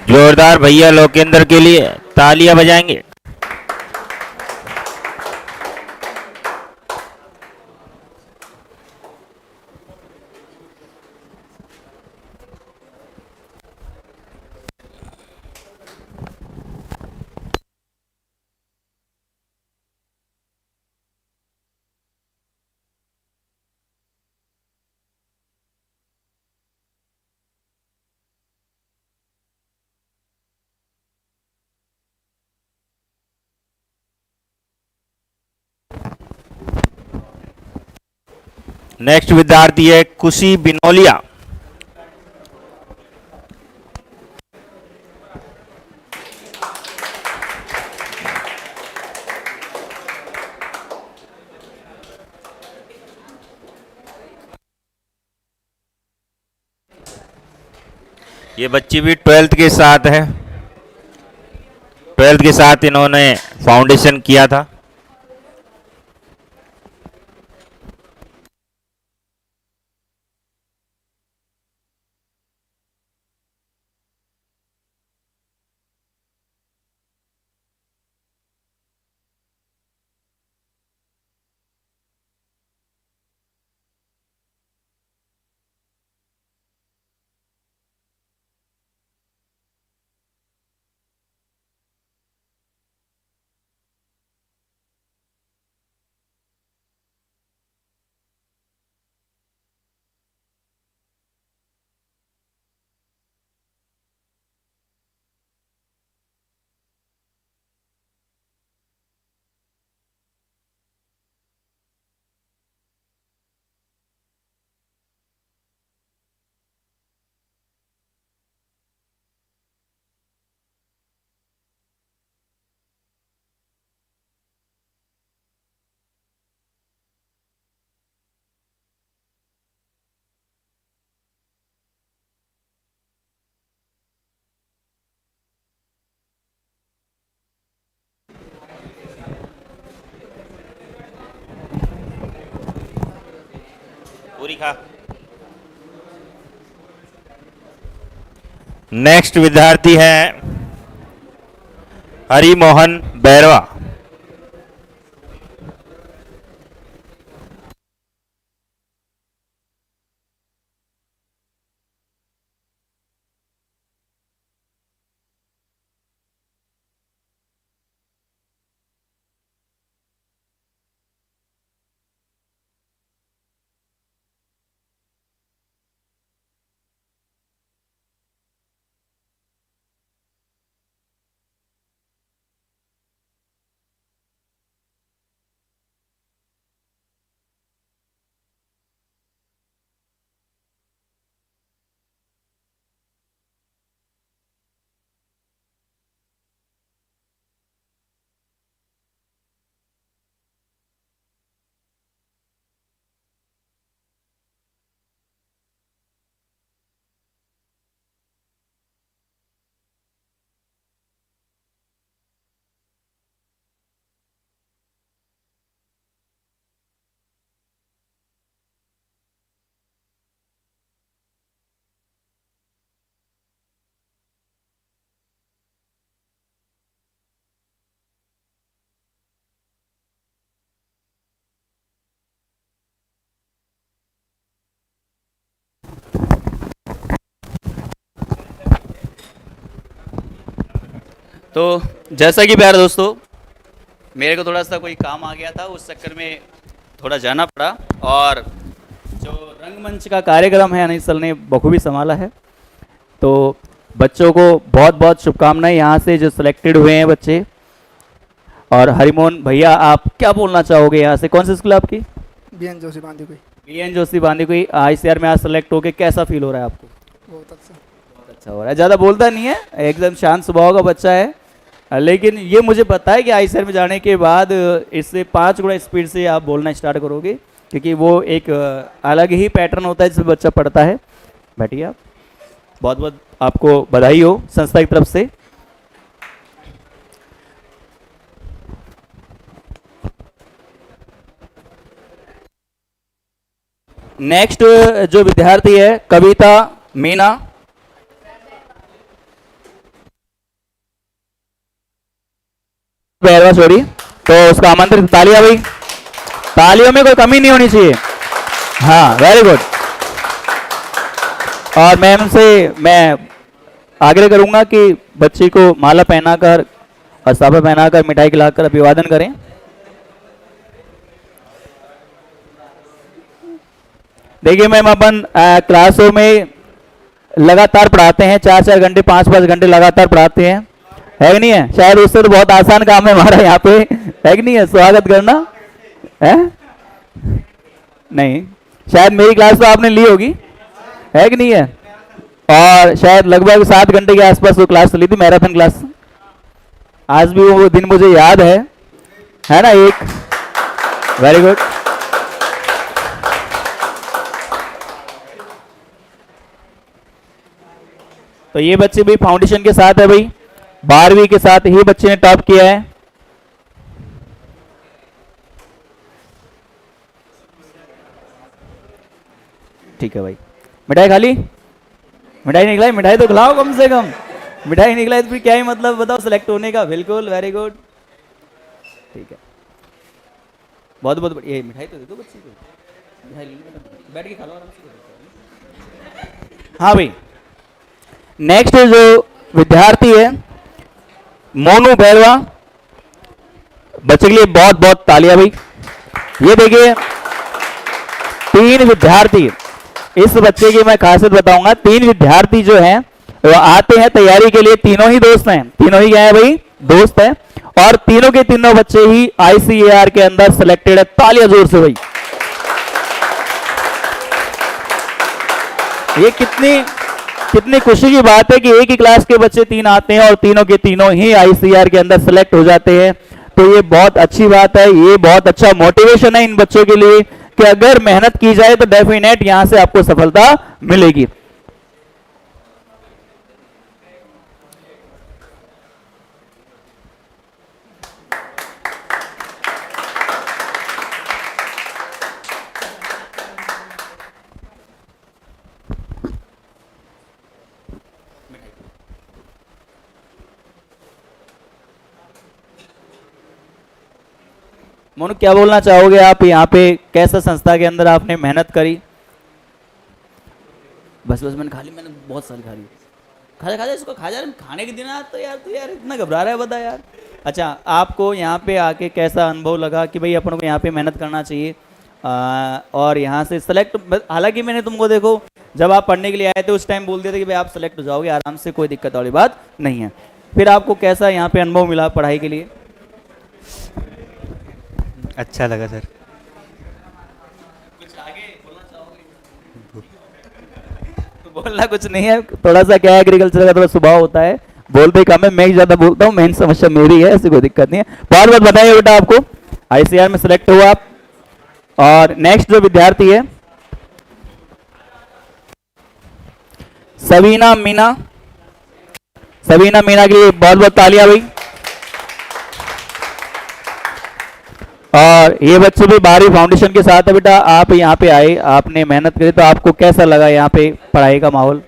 जोरदार भैया लोकेंद्र के लिए तालियां बजाएंगे। नेक्स्ट विद्यार्थी है खुशी बिनोलिया। ये बच्ची भी 12th के साथ है। 12th के साथ इन्होंने फाउंडेशन किया था। पूरी खा। नेक्स्ट विद्यार्थी है हरिमोहन बैरवा। तो जैसा कि प्यारे दोस्तों, मेरे को थोड़ा सा कोई काम आ गया था, उस चक्कर में थोड़ा जाना पड़ा, और जो रंगमंच का कार्यक्रम है अनिल सर ने बखूबी संभाला है। तो बच्चों को बहुत बहुत शुभकामनाएं यहाँ से जो सिलेक्टेड हुए हैं बच्चे। और हरिमोहन भैया, आप क्या बोलना चाहोगे यहाँ से? कौन सी स्कूल आपकी? बीएन जोशी बांधी कोई। बीएन जोशी बांधी कोई। ICR में आज सेलेक्ट होके कैसा फील हो रहा है आपको? बहुत अच्छा। बहुत अच्छा हो रहा है। ज़्यादा बोलता नहीं है, एकदम शांत स्वभाव का बच्चा है, लेकिन ये मुझे पता है कि ICR में जाने के बाद इससे 5 गुना स्पीड से आप बोलना स्टार्ट करोगे, क्योंकि वो एक अलग ही पैटर्न होता है जिसमें बच्चा पढ़ता है। बैठिए आप। बहुत बहुत आपको बधाई हो संस्था की तरफ से। नेक्स्ट जो विद्यार्थी है कविता मीना। सॉरी, तो उसका आमंत्रित। तालियां भाई, तालियों में कोई कमी नहीं होनी चाहिए। हाँ, वेरी गुड। और मैम से मैं आग्रह करूंगा कि बच्ची को माला पहनाकर और साफा पहनाकर मिठाई खिलाकर अभिवादन करें। देखिए मैम, अपन क्लासों में लगातार पढ़ाते हैं, 4-4 घंटे 5-5 घंटे लगातार पढ़ाते हैं, है कि नहीं है? शायद उससे तो बहुत आसान काम है हमारा यहाँ पे, है कि नहीं है? स्वागत करना है नहीं, शायद मेरी क्लास तो आपने ली होगी, है कि नहीं है? और शायद लगभग 7 घंटे के आसपास वो क्लास चली थी, मैराथन क्लास। आज भी वो दिन मुझे याद है ना? एक वेरी गुड। तो ये बच्चे भी फाउंडेशन के साथ है भाई, 12वीं के साथ ही बच्चे ने टॉप किया है। ठीक है भाई। मिठाई खा ली? मिठाई निकलाई? मिठाई तो खिलाओ कम से कम। मिठाई निकला तो फिर क्या ही मतलब बताओ सेलेक्ट होने का। बिल्कुल, वेरी गुड, ठीक है, बहुत बहुत बढ़िया। मिठाई तो दे दो बच्चे को, मिठाई बैठ के खा लो आराम से। हाँ भाई, नेक्स्ट जो विद्यार्थी है मोनू बैरवा, बच्चे के लिए बहुत बहुत तालियां भाई। ये देखिए 3 विद्यार्थी, इस बच्चे की मैं खासियत बताऊंगा। 3 विद्यार्थी जो हैं वो आते हैं तैयारी के लिए, तीनों ही दोस्त हैं, तीनों ही क्या है भाई? दोस्त हैं। और तीनों के तीनों बच्चे ही ICAR के अंदर सिलेक्टेड है। तालियां जोर से भाई। ये कितनी खुशी की बात है कि एक ही क्लास के बच्चे 3 आते हैं और तीनों के तीनों ही ICAR के अंदर सिलेक्ट हो जाते हैं। तो ये बहुत अच्छी बात है, ये बहुत अच्छा मोटिवेशन है इन बच्चों के लिए कि अगर मेहनत की जाए तो डेफिनेट यहां से आपको सफलता मिलेगी। मोनू, क्या बोलना चाहोगे आप? यहाँ पे कैसा संस्था के अंदर आपने मेहनत करी? बस मैंने खा ली, मैंने बहुत सारी खा ली। खा जा इसको, खा जा। खाने के दिन तो यार इतना घबरा रहा है, बता यार। अच्छा, आपको यहाँ पे आके कैसा अनुभव लगा कि भाई अपन को यहाँ पे मेहनत करना चाहिए और यहाँ से सेलेक्ट? हालांकि मैंने तुमको देखो जब आप पढ़ने के लिए आए थे उस टाइम बोल दिया था कि भाई आप सेलेक्ट हो जाओगे आराम से, कोई दिक्कत वाली बात नहीं है। फिर आपको कैसा यहाँ पे अनुभव मिला पढ़ाई के लिए? अच्छा लगा सर। कुछ आगे बोलना चाहोगे? बोलना कुछ नहीं है, थोड़ा सा क्या है, एग्रीकल्चर का थोड़ा स्वभाव होता है, बोलते कम है, मैं ही ज्यादा बोलता हूँ, मेन समस्या मेरी है, ऐसी कोई दिक्कत नहीं है। बहुत बहुत बताइए बेटा, आपको ICAR में सिलेक्ट हुआ आप। और नेक्स्ट जो विद्यार्थी है सबीना मीना, सबीना मीना के लिए बहुत बहुत तालियां भाई। और ये बच्चे भी 12वीं फाउंडेशन के साथ है बेटा। आप यहाँ पे आए, आपने मेहनत करी, तो आपको कैसा लगा यहाँ पे पढ़ाई का माहौल?